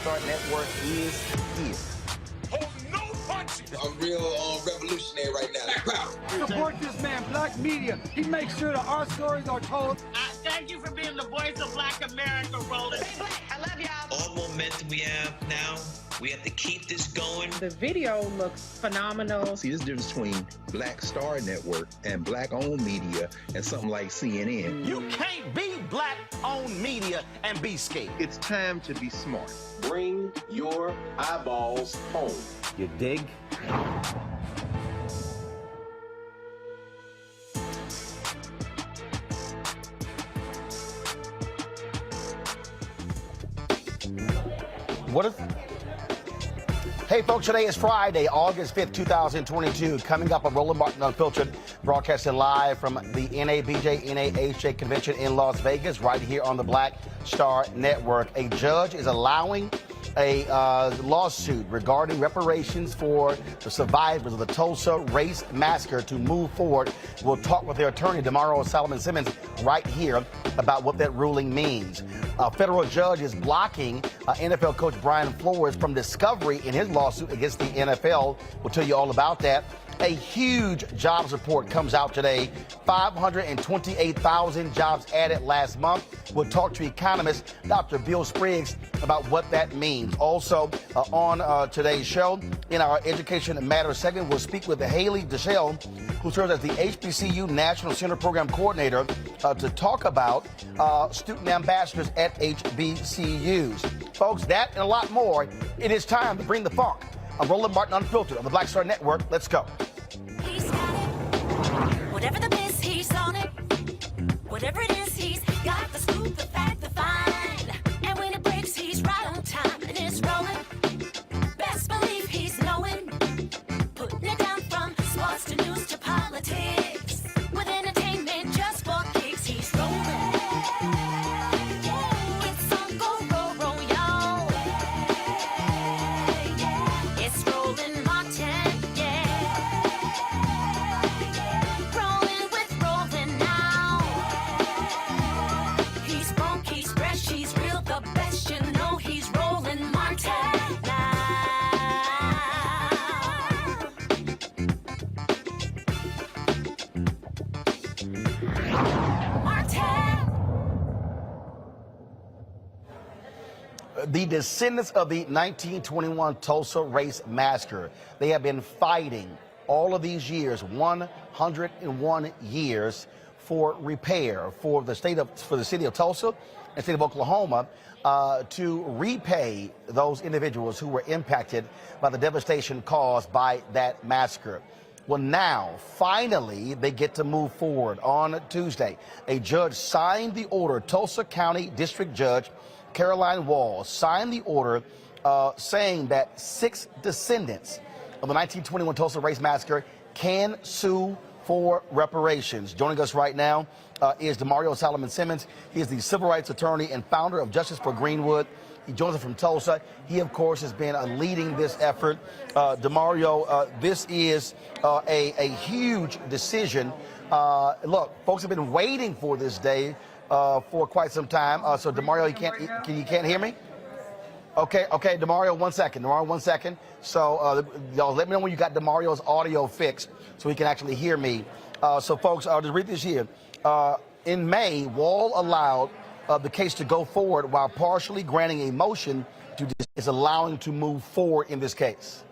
Star Network is here. Oh, no punches! I'm real revolutionary right now. Support this man, Black Media. He makes sure that our stories are told. Thank you for being the voice of Black America, Roland. Hey, Black, I love y'all. All momentum we have now, we have to keep this going. The video looks phenomenal. See, this difference between Black Star Network and Black-owned media and something like CNN. You can't be Black-owned media and be scared. It's time to be smart. Bring your eyeballs home. You dig? Hey folks, today is Friday, August 5th, 2022. Coming up on Roland Martin Unfiltered, broadcasting live from the NABJ-NAHJ convention in Las Vegas, right here on the Black Star Network. A judge is allowing a lawsuit regarding reparations for the survivors of the Tulsa Race Massacre to move forward. We'll talk with their attorney, Damario Solomon Simmons, right here about what that ruling means. A federal judge is blocking NFL coach Brian Flores from discovery in his lawsuit against the NFL. We'll tell you all about that. A huge jobs report comes out today. 528,000 jobs added last month. We'll talk to economist Dr. Bill Spriggs about what that means. Also, on today's show, in our Education Matters segment, we'll speak with Hayley Dashiell, who serves as the HBCU National Center Program Coordinator, to talk about student ambassadors at HBCUs. Folks, that and a lot more. It is time to bring the funk. I'm Roland Martin Unfiltered on the Black Star Network. Let's go. He's got it. Whatever the miss, he's on it. Whatever it is, he's got the scoop, the fact, the find. And when it breaks, he's right on time and it's rolling. Best believe he's knowing. Putting it down from sports to news to politics. With entertainment just for kicks, he's rolling. It's on go, roll, roll, y'all. It's Roland Martin, yeah. Rolling with Roland now. He's funk, he's fresh, he's real, the best, you know he's Roland Martin now. The descendants of the 1921 Tulsa Race Massacre, they have been fighting all of these years, 101 years, for repair for the city of Tulsa and state of Oklahoma, to repay those individuals who were impacted by the devastation caused by that massacre. Well, now, finally, they get to move forward. On Tuesday, a judge signed the order. Tulsa County District Judge Caroline Walls signed the order saying that 6 descendants of the 1921 Tulsa Race Massacre can sue for reparations. Joining us right now is Damario Solomon Simmons. He is the civil rights attorney and founder of Justice for Greenwood. He joins us from Tulsa. He, of course, has been leading this effort. Damario, this is a huge decision. Look, folks have been waiting for this day for quite some time. So, Damario, you can't hear me? Okay, Damario, one second. So, y'all let me know when you got Damario's audio fixed so he can actually hear me. So, folks, I'll just read this here. In May, Wall allowed the case to go forward while partially granting a motion is allowing to move forward in this case.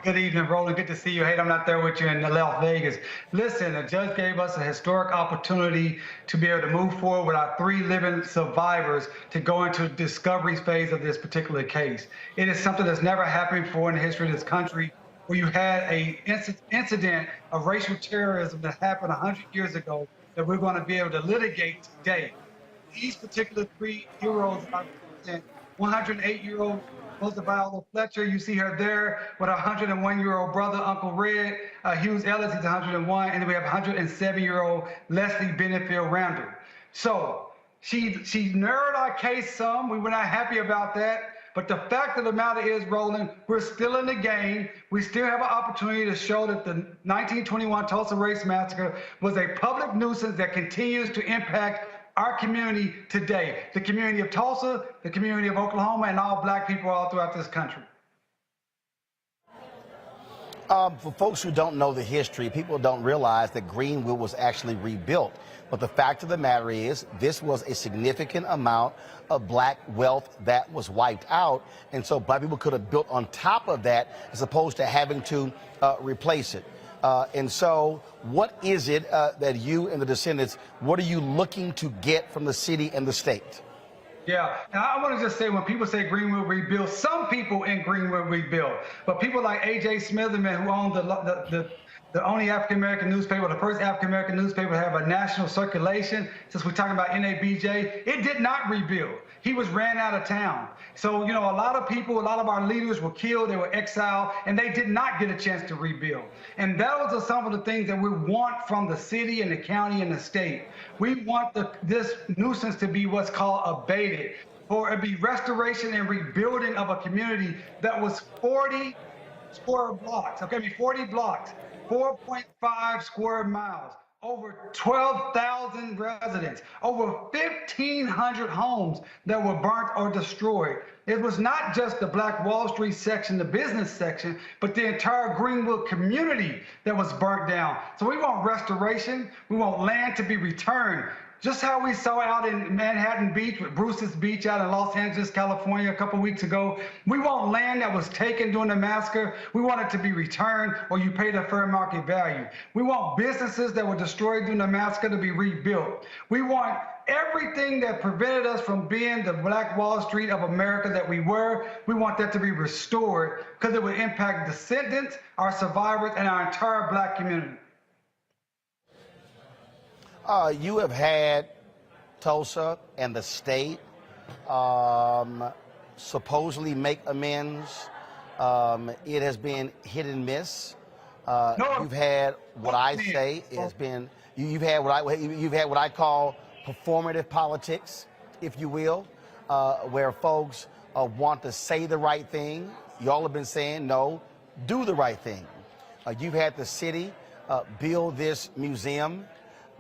Good evening, Roland. Good to see you. Hey, I'm not there with you in Las Vegas. Listen, the judge gave us a historic opportunity to be able to move forward with our 3 living survivors to go into the discovery phase of this particular case. It is something that's never happened before in the history of this country, where you had a incident of racial terrorism that happened 100 years ago that we're going to be able to litigate today. These particular 3 heroes are 108-year-old Rosa Viola Fletcher, you see her there with a 101-year-old brother, Uncle Red. Hughes Ellis, he's 101, and then we have 107-year-old Leslie Benefield Randall. So she narrowed our case some. We were not happy about that. But the fact of the matter is, Roland, we're still in the game. We still have an opportunity to show that the 1921 Tulsa Race Massacre was a public nuisance that continues to impact our community today, the community of Tulsa, the community of Oklahoma, and all black people all throughout this country. For folks who don't know the history, people don't realize that Greenwood was actually rebuilt. But the fact of the matter is, this was a significant amount of black wealth that was wiped out. And so black people could have built on top of that as opposed to having to replace it. And so what is it that you and the descendants, what are you looking to get from the city and the state? Yeah, and I want to just say, when people say Greenwood rebuilt, some people in Greenwood rebuilt, but people like A.J. Smitherman, who owned the only African-American newspaper, the first African-American newspaper to have a national circulation, since we're talking about NABJ, it did not rebuild. He was ran out of town. So, you know, a lot of people, a lot of our leaders were killed, they were exiled, and they did not get a chance to rebuild. And those are some of the things that we want from the city and the county and the state. We want this nuisance to be what's called abated, or it be restoration and rebuilding of a community that was 40 square blocks, 40 blocks, 4.5 square miles, over 12,000 residents, over 1,500 homes that were burnt or destroyed. It was not just the Black Wall Street section, the business section, but the entire Greenwood community that was burnt down. So we want restoration. We want land to be returned. Just how we saw out in Manhattan Beach with Bruce's Beach out in Los Angeles, California a couple weeks ago. We want land that was taken during the massacre. We want it to be returned, or you pay the fair market value. We want businesses that were destroyed during the massacre to be rebuilt. We want everything that prevented us from being the Black Wall Street of America that we were. We want that to be restored, because it would impact descendants, our survivors, and our entire black community. You have had Tulsa and the state supposedly make amends. It has been hit and miss. You've had what I say has been, you've had what I call performative politics, if you will, where folks want to say the right thing. Y'all have been saying, no, do the right thing. You've had the city build this museum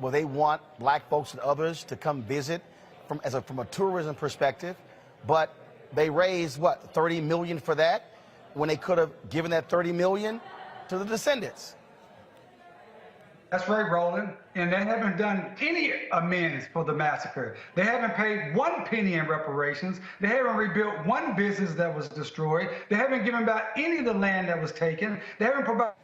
where they want black folks and others to come visit from a tourism perspective, but they raised, what, $30 million for that, when they could have given that $30 million to the descendants. That's right, Roland. And they haven't done any amends for the massacre. They haven't paid one penny in reparations. They haven't rebuilt one business that was destroyed. They haven't given back any of the land that was taken. They haven't provided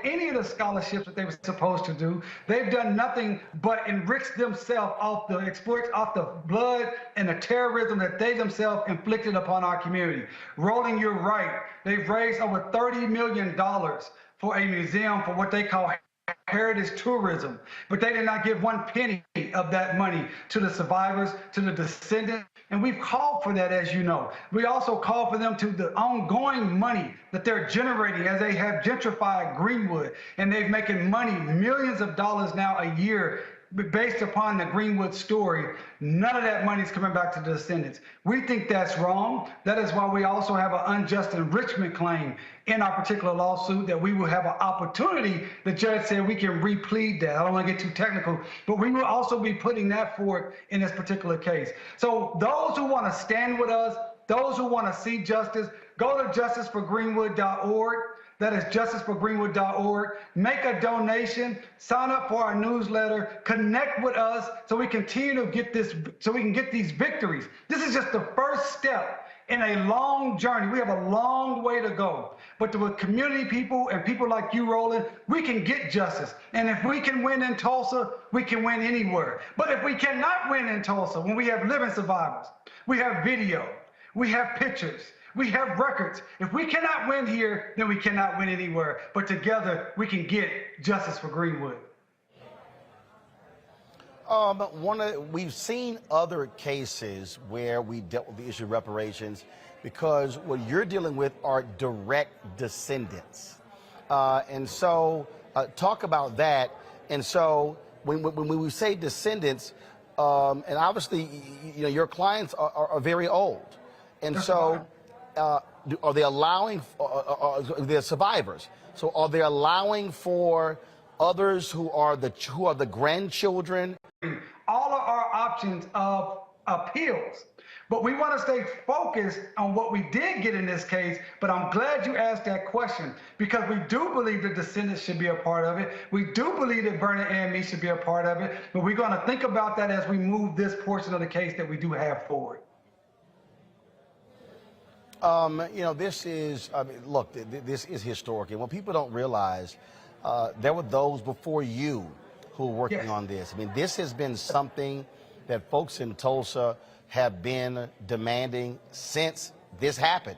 any of the scholarships that they were supposed to do. They've done nothing but enrich themselves off the exploits, off the blood and the terrorism that they themselves inflicted upon our community. Roland, you're right. They've raised over $30 million for a museum for what they call heritage tourism, but they did not give one penny of that money to the survivors, to the descendants, and we've called for that, as you know. We also call for them to the ongoing money that they're generating as they have gentrified Greenwood, and they're making money, millions of dollars now a year, based upon the Greenwood story. None of that money is coming back to the descendants. We think that's wrong. That is why we also have an unjust enrichment claim in our particular lawsuit, that we will have an opportunity. The judge said we can replead that. I don't want to get too technical, but we will also be putting that forward in this particular case. So those who want to stand with us, those who want to see justice, go to justiceforgreenwood.org. That is justiceforgreenwood.org. Make a donation, sign up for our newsletter, connect with us so we continue to get this, so we can get these victories. This is just the first step in a long journey. We have a long way to go. But with community people and people like you, Roland, we can get justice. And if we can win in Tulsa, we can win anywhere. But if we cannot win in Tulsa, when we have living survivors, we have video, we have pictures, we have records. If we cannot win here, then we cannot win anywhere. But together, we can get justice for Greenwood. We've seen other cases where we dealt with the issue of reparations, because what you're dealing with are direct descendants. And so talk about that. And so when we say descendants, and obviously, you know, your clients are very old. And so are they allowing, they're survivors, so are they allowing for others who are the grandchildren? All of our options of appeals. But we want to stay focused on what we did get in this case. But I'm glad you asked that question, because we do believe the descendants should be a part of it. We do believe that Bernard and me should be a part of it. But we're going to think about that as we move this portion of the case that we do have forward. You know, this is, I mean, look, this is historic. And what people don't realize, there were those before you who were working on this. I mean, this has been something that folks in Tulsa have been demanding since this happened.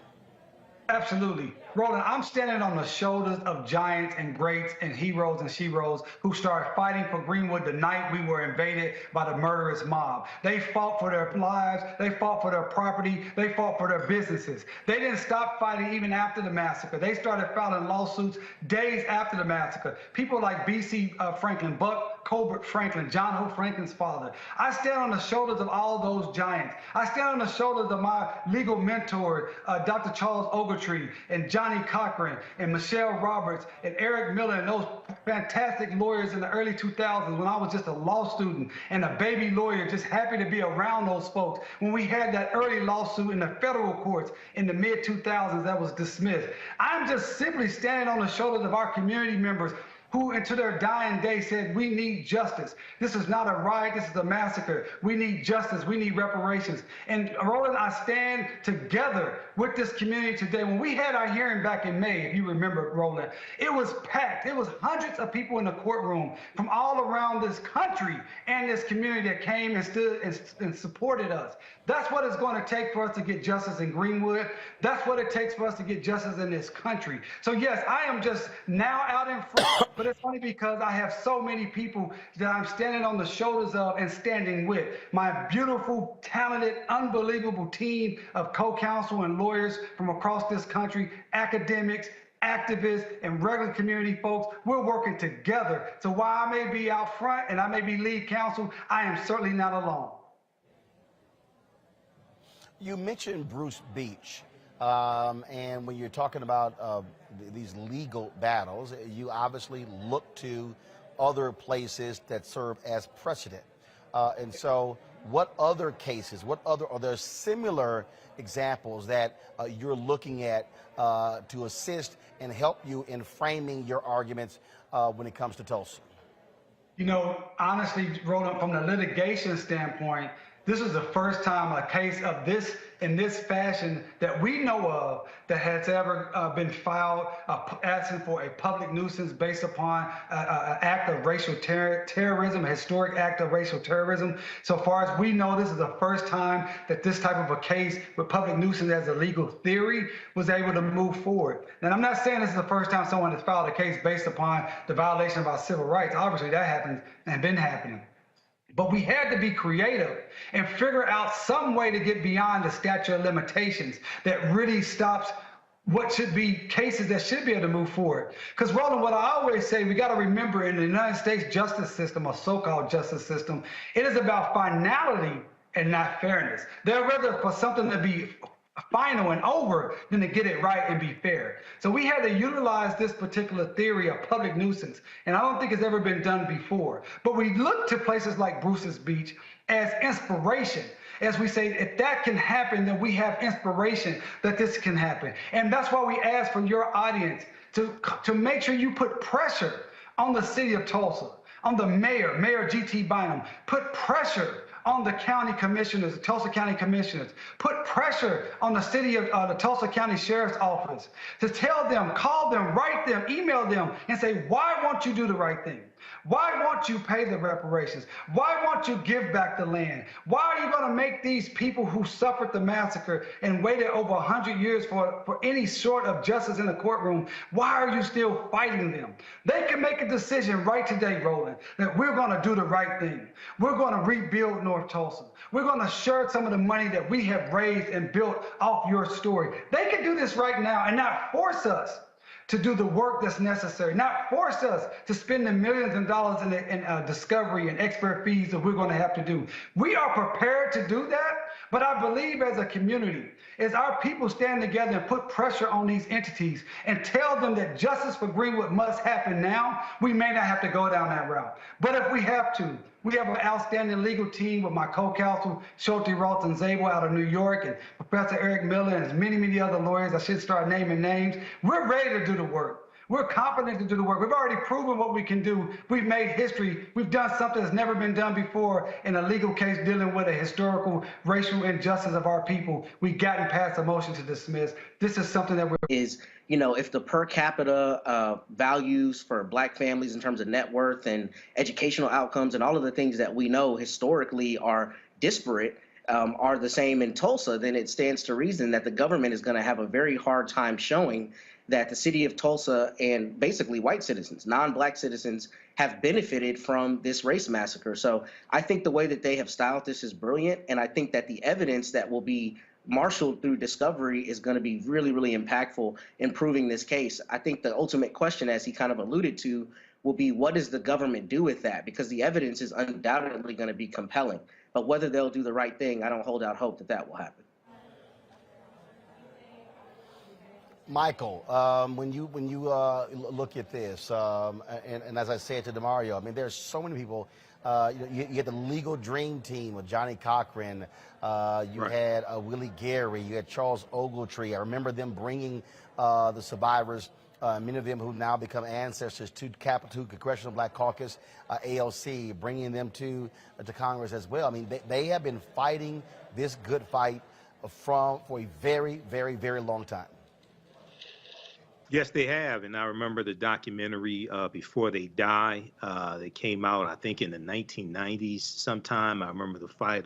Absolutely. Roland, I'm standing on the shoulders of giants and greats and heroes and sheroes who started fighting for Greenwood the night we were invaded by the murderous mob. They fought for their lives, they fought for their property, they fought for their businesses. They didn't stop fighting even after the massacre. They started filing lawsuits days after the massacre. People like B.C. Franklin, Buck Colbert Franklin, John Hope Franklin's father. I stand on the shoulders of all those giants. I stand on the shoulders of my legal mentor, Dr. Charles Ogletree, and Johnny Cochran, and Michelle Roberts, and Eric Miller, and those fantastic lawyers in the early 2000s when I was just a law student and a baby lawyer, just happy to be around those folks. When we had that early lawsuit in the federal courts in the mid-2000s that was dismissed. I'm just simply standing on the shoulders of our community members who, into their dying day, said, we need justice. This is not a riot, this is a massacre. We need justice, we need reparations. And Roland, I stand together with this community today. When we had our hearing back in May, if you remember, Roland, it was packed. It was hundreds of people in the courtroom from all around this country and this community that came and stood and supported us. That's what it's going to take for us to get justice in Greenwood. That's what it takes for us to get justice in this country. So yes, I am just now out in front, but it's funny because I have so many people that I'm standing on the shoulders of and standing with. My beautiful, talented, unbelievable team of co-counsel and lawyers from across this country, academics, activists, and regular community folks. We're working together. So while I may be out front and I may be lead counsel, I am certainly not alone. You mentioned Bruce Beach, and when you're talking about these legal battles, you obviously look to other places that serve as precedent. And so what other cases, are there similar examples that you're looking at to assist and help you in framing your arguments when it comes to Tulsa? You know, honestly, Roland, from the litigation standpoint, this is the first time a case of this in this fashion that we know of that has ever been filed asking for a public nuisance based upon an act of racial terrorism, a historic act of racial terrorism. So far as we know, this is the first time that this type of a case with public nuisance as a legal theory was able to move forward. And I'm not saying this is the first time someone has filed a case based upon the violation of our civil rights. Obviously that happens and been happening. But we had to be creative and figure out some way to get beyond the statute of limitations that really stops what should be cases that should be able to move forward. Because, Roland, what I always say, we got to remember in the United States justice system, or so-called justice system, it is about finality and not fairness. They're rather for something to be final and over than to get it right and be fair. So we had to utilize this particular theory of public nuisance, and I don't think it's ever been done before. But we look to places like Bruce's Beach as inspiration. As we say, if that can happen, then we have inspiration that this can happen. And that's why we ask for your audience to make sure you put pressure on the city of Tulsa, on the mayor, Mayor G.T. Bynum, put pressure on the county commissioners, the Tulsa County commissioners, put pressure on the city of the Tulsa County Sheriff's Office to tell them, call them, write them, email them, and say, why won't you do the right thing? Why won't you pay the reparations? Why won't you give back the land? Why are you going to make these people who suffered the massacre and waited over 100 years for any sort of justice in the courtroom, why are you still fighting them? They can make a decision right today, Roland, that we're going to do the right thing. We're going to rebuild North Tulsa. We're going to share some of the money that we have raised and built off your story. They can do this right now and not force us to do the work that's necessary, not force us to spend the millions of dollars in discovery and expert fees that we're going to have to do. We are prepared to do that, But I believe as a community, as our people stand together and put pressure on these entities and tell them that justice for Greenwood must happen now, we may not have to go down that route. But if we have to, we have an outstanding legal team with my co-counsel, Schulte, Roth, and Zabel out of New York, and Professor Eric Miller, and many, many other lawyers. I should start naming names. We're ready to do the work. We're confident to do the work. We've already proven what we can do. We've made history. We've done something that's never been done before in a legal case dealing with a historical racial injustice of our people. We've gotten past a motion to dismiss. This is something that we're... If the per capita values for Black families in terms of net worth and educational outcomes and all of the things that we know historically are disparate are the same in Tulsa, then it stands to reason that the government is going to have a very hard time showing that the city of Tulsa and basically white citizens, non-Black citizens, have benefited from this race massacre. So I think the way that they have styled this is brilliant, and I think that the evidence that will be marshaled through discovery is going to be really, really impactful in proving this case. I think the ultimate question, as he kind of alluded to, will be what does the government do with that? Because the evidence is undoubtedly going to be compelling. But whether they'll do the right thing, I don't hold out hope that that will happen. Michael, when you look at this, and as I said to Damario, I mean, there's so many people. You had the legal dream team of Johnny Cochran. You had Willie Gary. You had Charles Ogletree. I remember them bringing the survivors, many of them who now become ancestors, to Congressional Black Caucus, ALC, bringing them to Congress as well. I mean, they have been fighting this good fight for a very, very, very long time. Yes, they have. And I remember the documentary, Before They Die. They came out, I think, in the 1990s sometime. I remember the fight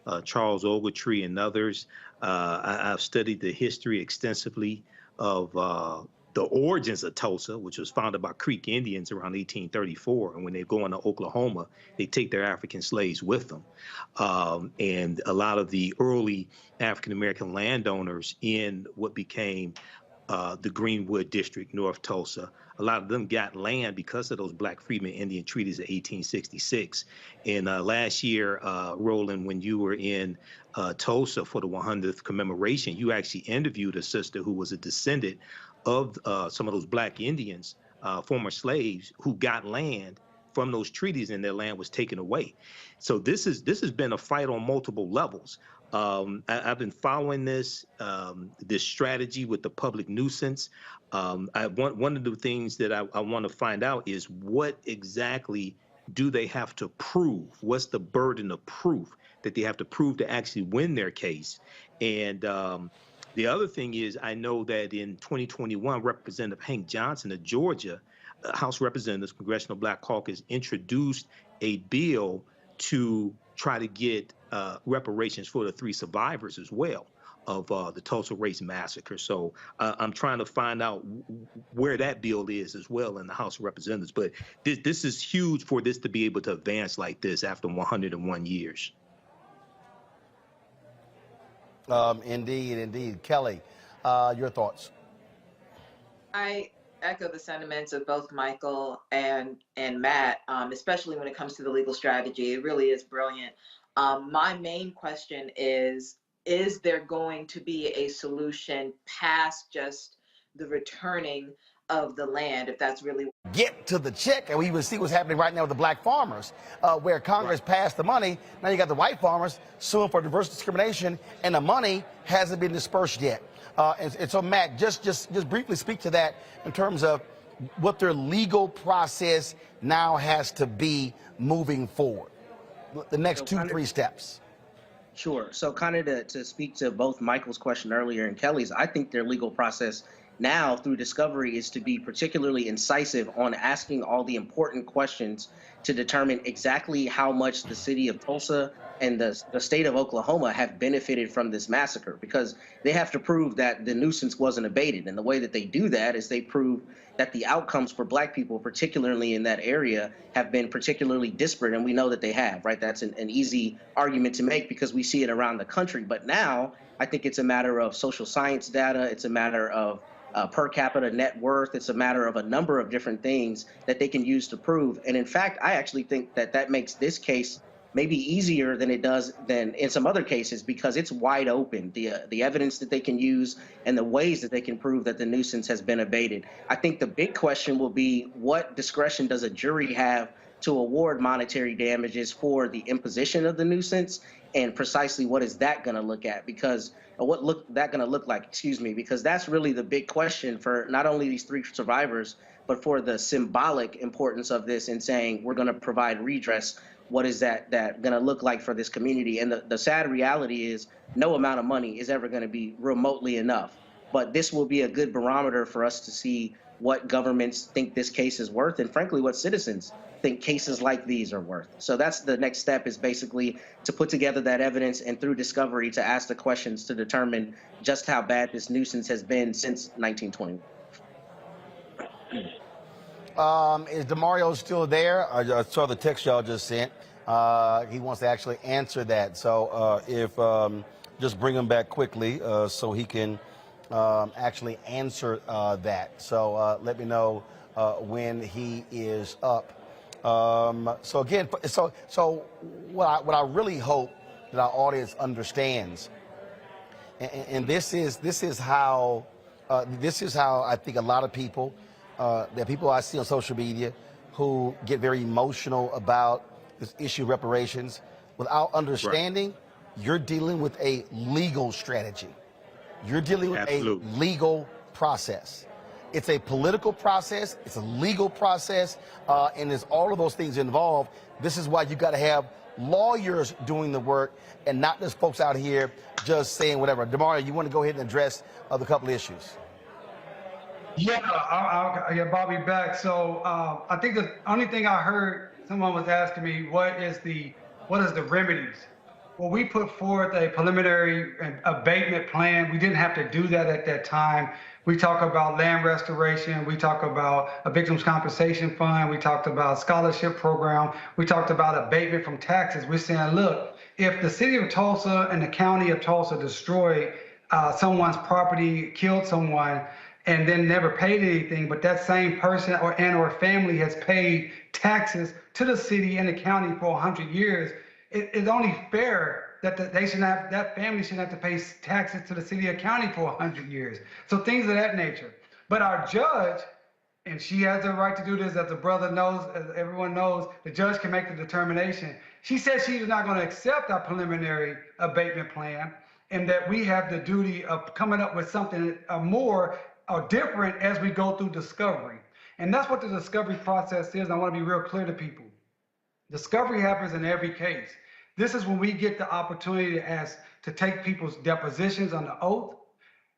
of Charles Ogletree and others. I've studied the history extensively of the origins of Tulsa, which was founded by Creek Indians around 1834. And when they go into Oklahoma, they take their African slaves with them. And a lot of the early African-American landowners in what became the Greenwood District, North Tulsa. A lot of them got land because of those Black Freedmen Indian treaties of 1866. And last year, Roland, when you were in Tulsa for the 100th commemoration, you actually interviewed a sister who was a descendant of some of those Black Indians, former slaves, who got land from those treaties and their land was taken away. So this has been a fight on multiple levels. I've been following this strategy with the public nuisance. One of the things that I want to find out is what exactly do they have to prove? What's the burden of proof that they have to prove to actually win their case? And the other thing is, I know that in 2021, Representative Hank Johnson of Georgia, House Representatives, Congressional Black Caucus, introduced a bill to try to get reparations for the 3 survivors as well of the Tulsa Race Massacre. So I'm trying to find out where that bill is as well in the House of Representatives. But this is huge for this to be able to advance like this after 101 years. Indeed. Kelly, your thoughts? I echo the sentiments of both Michael and Matt, especially when it comes to the legal strategy. It really is brilliant. My main question is there going to be a solution past just the returning of the land, if that's really... Get to the check, and we even see what's happening right now with the Black farmers, where Congress passed the money. Now you got the white farmers suing for diverse discrimination, and the money hasn't been dispersed yet. And so, Matt, just briefly speak to that in terms of what their legal process now has to be moving forward. The next 2-3 steps. Sure. So kind of to speak to both Michael's question earlier and Kelly's, I think their legal process now through discovery is to be particularly incisive on asking all the important questions to determine exactly how much the city of Tulsa and the state of Oklahoma have benefited from this massacre, because they have to prove that the nuisance wasn't abated. And the way that they do that is they prove that the outcomes for Black people, particularly in that area, have been particularly disparate, and we know that they have, right? That's an easy argument to make because we see it around the country. But now I think it's a matter of social science data. It's a matter of per capita net worth. It's a matter of a number of different things that they can use to prove. And in fact, I actually think that that makes this case maybe easier than it does than in some other cases because it's wide open, the evidence that they can use and the ways that they can prove that the nuisance has been abated. I think the big question will be, what discretion does a jury have to award monetary damages for the imposition of the nuisance, and precisely what is that going to look at? Because because that's really the big question for not only these 3 survivors, but for the symbolic importance of this in saying we're going to provide redress. What is that going to look like for this community? And the sad reality is no amount of money is ever going to be remotely enough. But this will be a good barometer for us to see what governments think this case is worth, and frankly, what citizens think cases like these are worth. So that's the next step, is basically to put together that evidence and through discovery to ask the questions to determine just how bad this nuisance has been since 1921. Is Damario still there? I saw the text y'all just sent. He wants to actually answer that. So if just bring him back quickly so he can actually answer that. So let me know when he is up. So again, so what I really hope that our audience understands, and this is how I think a lot of people, the people I see on social media who get very emotional about this issue of reparations, without understanding, you're dealing with a legal strategy. You're dealing with a legal process. It's a political process, it's a legal process, and there's all of those things involved. This is why you got to have lawyers doing the work and not just folks out here just saying whatever. Damario, you want to go ahead and address the couple issues? Yeah, I'll get Bobby back. So I think the only thing I heard, someone was asking me, what is the remedies? Well, we put forth a preliminary abatement plan. We didn't have to do that at that time. We talk about land restoration. We talk about a victims compensation fund. We talked about scholarship program. We talked about abatement from taxes. We're saying, look, if the city of Tulsa and the county of Tulsa destroyed someone's property, killed someone, and then never paid anything, but that same person or family has paid taxes to the city and the county for 100 years, it's only fair that that family shouldn't have to pay taxes to the city or county for 100 years. So things of that nature. But our judge, and she has the right to do this, as the brother knows, as everyone knows, the judge can make the determination. She said she's not going to accept our preliminary abatement plan, and that we have the duty of coming up with something more or different as we go through discovery. And that's what the discovery process is. I want to be real clear to people. Discovery happens in every case. This is when we get the opportunity to take people's depositions on the oath,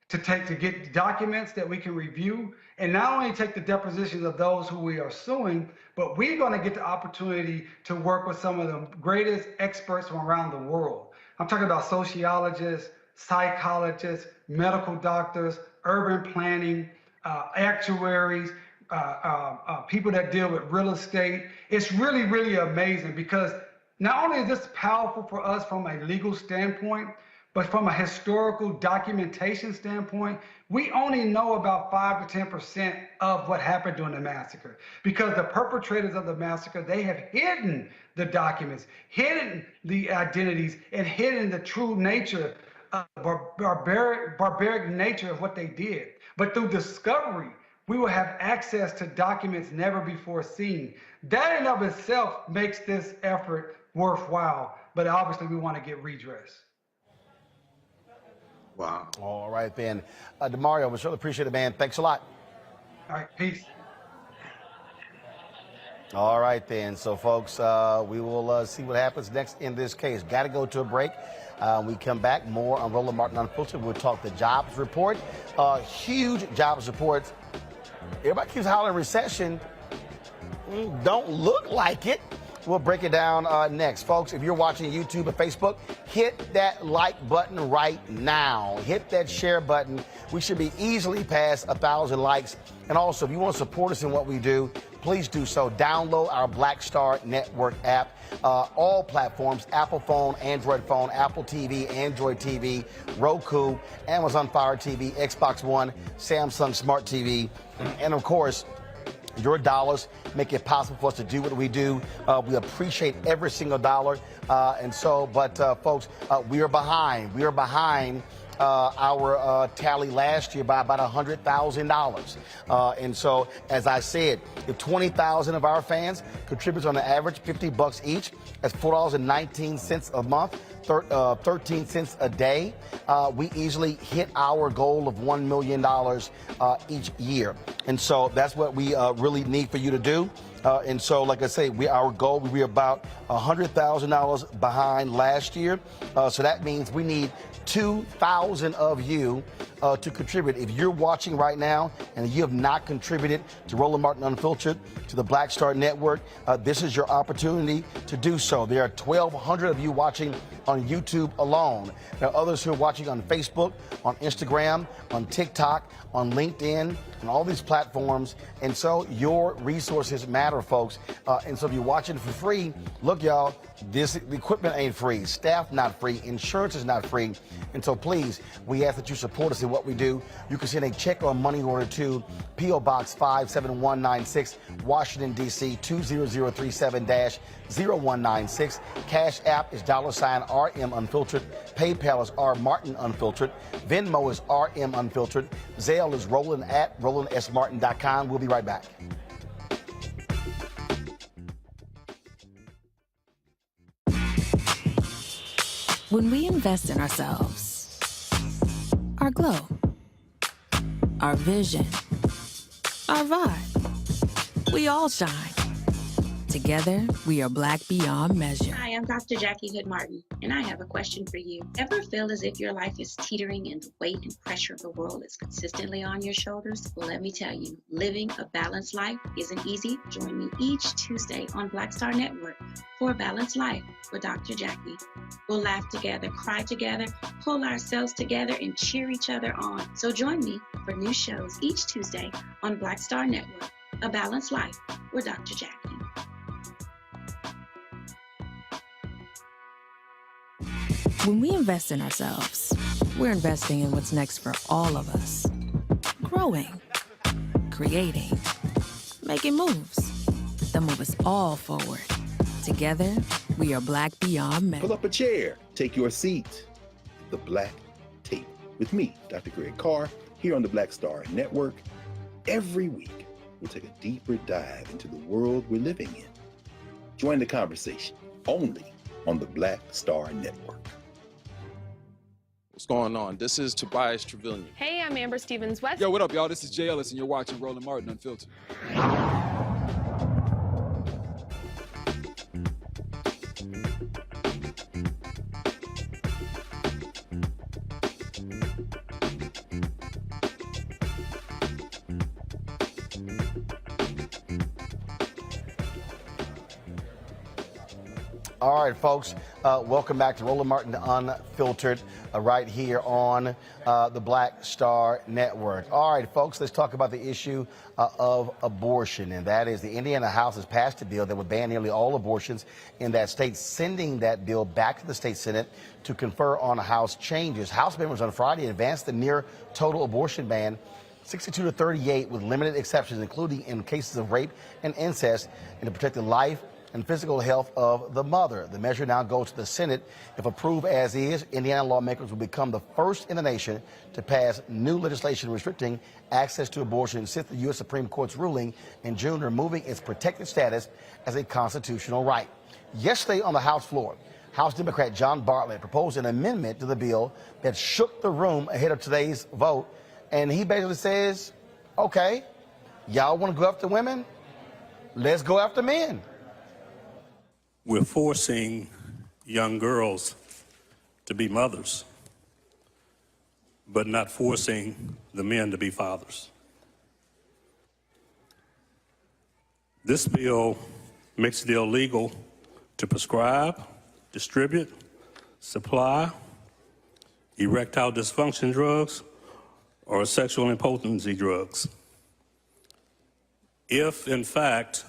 to get documents that we can review, and not only take the depositions of those who we are suing, but we're going to get the opportunity to work with some of the greatest experts from around the world. I'm talking about sociologists, psychologists, medical doctors, urban planning, actuaries, people that deal with real estate. It's really, really amazing, because not only is this powerful for us from a legal standpoint, but from a historical documentation standpoint, we only know about 5 to 10% of what happened during the massacre, because the perpetrators of the massacre, they have hidden the documents, hidden the identities, and hidden the true nature, barbaric nature of what they did. But through discovery, we will have access to documents never before seen. That in and of itself makes this effort worthwhile, but obviously we want to get redress. Wow. All right, then. Damario, we sure appreciate it, man. Thanks a lot. All right, peace. All right, then. So, folks, we will see what happens next in this case. Got to go to a break. We come back, more on Roland Martin Unfiltered. We'll talk the jobs report. Huge jobs reports. Everybody keeps hollering recession. Don't look like it. We'll break it down next. Folks, if you're watching YouTube or Facebook, hit that like button right now. Hit that share button. We should be easily past 1,000 likes. And also, if you want to support us in what we do, please do so. Download our Black Star Network app. All platforms, Apple phone, Android phone, Apple TV, Android TV, Roku, Amazon Fire TV, Xbox One, Samsung Smart TV, and of course, Your dollars make it possible for us to do what we do. We appreciate every single dollar. Folks, we are behind. We are behind our tally last year by about $100,000. And so, as I said, if 20,000 of our fans contributes on the average $50 each, that's $4.19 a month, 13 cents a day, we easily hit our goal of $1 million each year. And so that's what we really need for you to do. And so, like I say, our goal, we were about $100,000 behind last year. So that means we need 2,000 of you to contribute. If you're watching right now and you have not contributed to Roland Martin Unfiltered, to the Black Star Network, this is your opportunity to do so. There are 1,200 of you watching on YouTube alone. There are others who are watching on Facebook, on Instagram, on TikTok, on LinkedIn, and all these platforms. And so your resources matter, folks. And so if you're watching for free, look, y'all, the equipment ain't free. Staff not free. Insurance is not free. And so please, we ask that you support us in what we do. You can send a check or money order to P.O. Box 57196, Washington, D.C. 20037-0196. Cash App is $RM Unfiltered. PayPal is R Martin Unfiltered. Venmo is RM Unfiltered. Zelle is Roland at RolandSMartin.com. We'll be right back. When we invest in ourselves, our glow, our vision, our vibe, we all shine. Together, we are Black beyond measure. Hi, I'm Dr. Jackie Hood Martin, and I have a question for you. Ever feel as if your life is teetering and the weight and pressure of the world is consistently on your shoulders? Well, let me tell you, living a balanced life isn't easy. Join me each Tuesday on Black Star Network for A Balanced Life with Dr. Jackie. We'll laugh together, cry together, pull ourselves together, and cheer each other on. So join me for new shows each Tuesday on Black Star Network, A Balanced Life with Dr. Jackie. When we invest in ourselves, we're investing in what's next for all of us. Growing, creating, making moves that move us all forward. Together, we are Black beyond measure. Pull up a chair, take your seat. The Black Tape with me, Dr. Greg Carr, here on the Black Star Network. Every week, we'll take a deeper dive into the world we're living in. Join the conversation only on the Black Star Network. What's going on? This is Tobias Trevelyan. Hey, I'm Amber Stevens-West. Yo, what up, y'all? This is Jay Ellis, and you're watching Roland Martin Unfiltered. All right, folks, welcome back to Roland Martin Unfiltered right here on the Black Star Network. All right, folks, let's talk about the issue of abortion, and that is the Indiana House has passed a bill that would ban nearly all abortions in that state, sending that bill back to the state Senate to confer on House changes. House members on Friday advanced the near total abortion ban 62 to 38 with limited exceptions, including in cases of rape and incest, and to protect the life and physical health of the mother. The measure now goes to the Senate. If approved as is, Indiana lawmakers will become the first in the nation to pass new legislation restricting access to abortion since the U.S. Supreme Court's ruling in June removing its protected status as a constitutional right. Yesterday on the House floor, House Democrat John Bartlett proposed an amendment to the bill that shook the room ahead of today's vote. And he basically says, okay, y'all want to go after women? Let's go after men. We're forcing young girls to be mothers, but not forcing the men to be fathers. This bill makes it illegal to prescribe, distribute, supply erectile dysfunction drugs or sexual impotency drugs. If, in fact,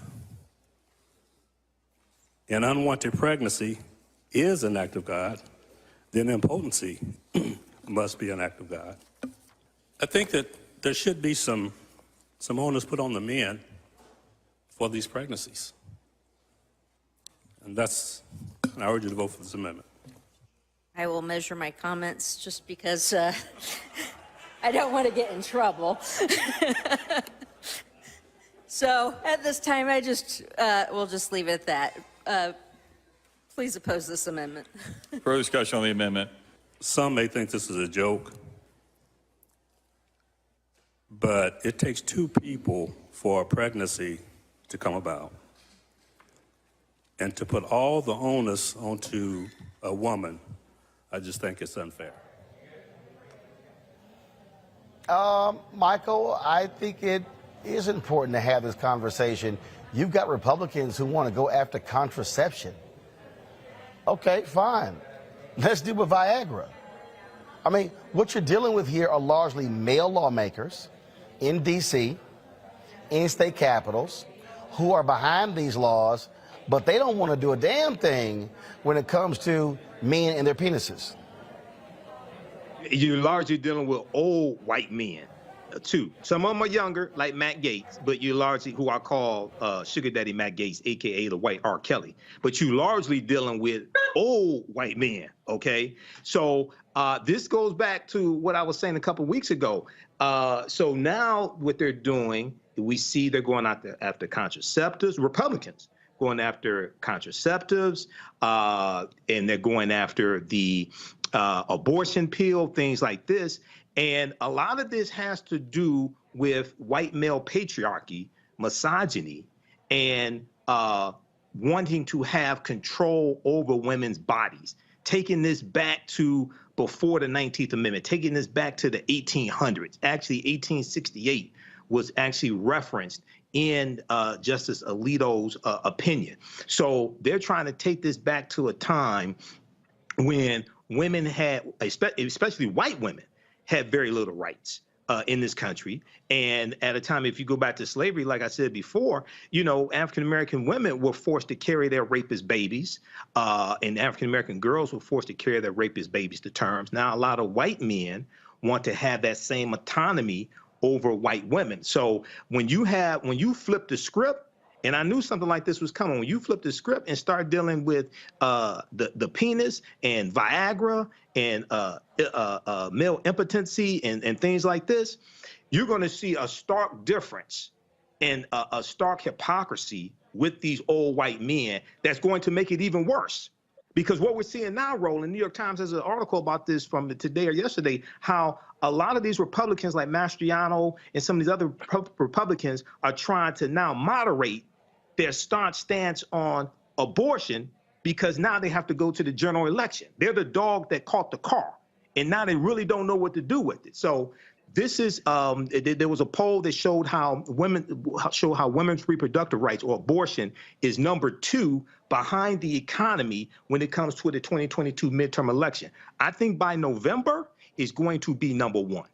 an unwanted pregnancy is an act of God, then impotency must be an act of God. I think that there should be some onus put on the men for these pregnancies. And I urge you to vote for this amendment. I will measure my comments just because I don't want to get in trouble. So at this time, we'll just leave it at that. Please oppose this amendment. Further discussion on the amendment. Some may think this is a joke, but it takes two people for a pregnancy to come about. And to put all the onus onto a woman, I just think it's unfair. Michael, I think it is important to have this conversation. You've got Republicans who want to go after contraception. Okay, fine. Let's deal with Viagra. I mean, what you're dealing with here are largely male lawmakers in D.C., in state capitals, who are behind these laws, but they don't want to do a damn thing when it comes to men and their penises. You're largely dealing with old white men, too. Some of them are younger, like Matt Gaetz, but you largely, who I call Sugar Daddy Matt Gaetz, a.k.a. the white R. Kelly. But you largely dealing with old white men, okay? So this goes back to what I was saying a couple weeks ago. So now what they're doing, we see they're going after contraceptives, Republicans going after contraceptives, and they're going after the abortion pill, things like this. And a lot of this has to do with white male patriarchy, misogyny, and wanting to have control over women's bodies, taking this back to before the 19th Amendment, taking this back to the 1800s. Actually, 1868 was actually referenced in Justice Alito's opinion. So they're trying to take this back to a time when women had, especially white women, had very little rights in this country. And at a time, if you go back to slavery, like I said before, you know, African-American women were forced to carry their rapist babies, and African-American girls were forced to carry their rapist babies to terms. Now, a lot of white men want to have that same autonomy over white women. So when you flip the script, and I knew something like this was coming, when you flip the script and start dealing with the penis and Viagra and male impotency and things like this, you're going to see a stark difference and a stark hypocrisy with these old white men that's going to make it even worse. Because what we're seeing now, Roland, New York Times has an article about this from today or yesterday, how a lot of these Republicans like Mastriano and some of these other Republicans are trying to now moderate their staunch stance on abortion because now they have to go to the general election. They're the dog that caught the car, and now they really don't know what to do with it. So this is, there was a poll that showed how women's reproductive rights or abortion is #2 behind the economy when it comes to the 2022 midterm election. I think by November is going to be #1.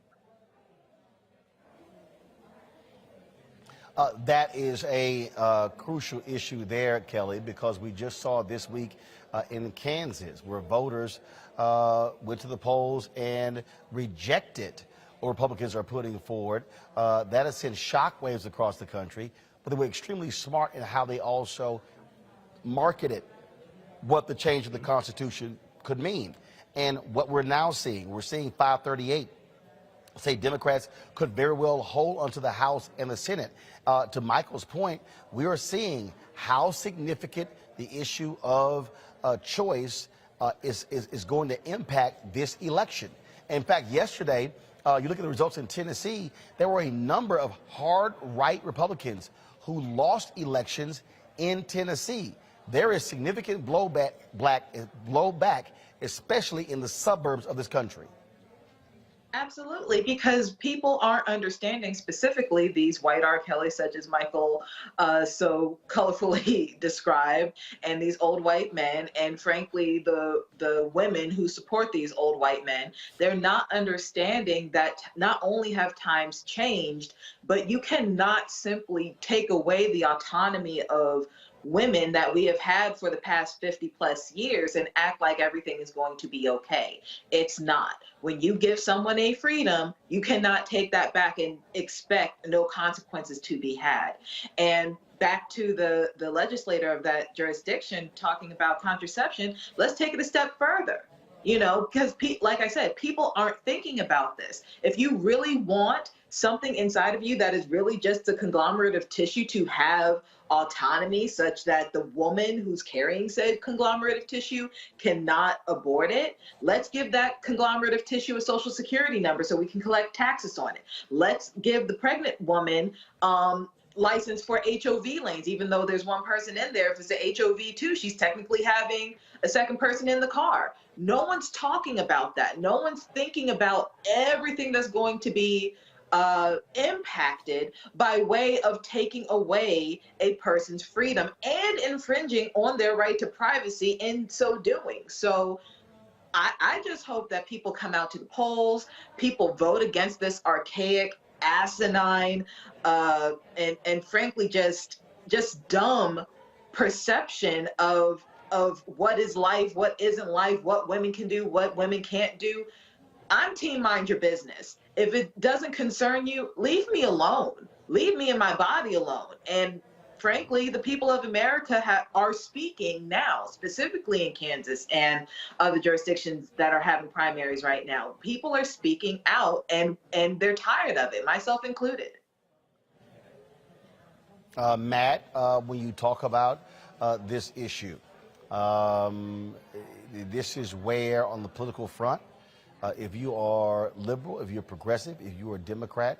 That is a crucial issue there, Kelly, because we just saw this week in Kansas where voters went to the polls and rejected what Republicans are putting forward. That has sent shockwaves across the country, but they were extremely smart in how they also marketed what the change of the Constitution could mean. And what we're now seeing, we're seeing 538 say Democrats could very well hold onto the House and the Senate. To Michael's point, we are seeing how significant the issue of choice is going to impact this election. In fact, yesterday, you look at the results in Tennessee, there were a number of hard-right Republicans who lost elections in Tennessee. There is significant blowback, especially in the suburbs of this country. Absolutely, because people aren't understanding specifically these white R. Kelly, such as Michael so colorfully described, and these old white men, and frankly, the women who support these old white men. They're not understanding that not only have times changed, but you cannot simply take away the autonomy of women that we have had for the past 50 plus years and act like everything is going to be okay. It's not. When you give someone a freedom, you cannot take that back and expect no consequences to be had. And back to the legislator of that jurisdiction talking about contraception, let's take it a step further. You know, because like I said, people aren't thinking about this. If you really want something inside of you that is really just a conglomerate of tissue to have autonomy such that the woman who's carrying said conglomerate of tissue cannot abort it, let's give that conglomerate of tissue a social security number so we can collect taxes on it. Let's give the pregnant woman license for HOV lanes, even though there's one person in there. If it's a HOV too, she's technically having a second person in the car. No one's talking about that. No one's thinking about everything that's going to be impacted by way of taking away a person's freedom and infringing on their right to privacy in so doing. So I just hope that people come out to the polls, people vote against this archaic, asinine, and frankly just dumb perception of what is life, what isn't life, what women can do, what women can't do. I'm team mind your business. If it doesn't concern you, leave me alone. Leave me and my body alone. And frankly, the people of America are speaking now, specifically in Kansas and other jurisdictions that are having primaries right now. People are speaking out, and they're tired of it, myself included. Matt, when you talk about this issue, this is where on the political front, if you are liberal, if you're progressive, if you are Democrat,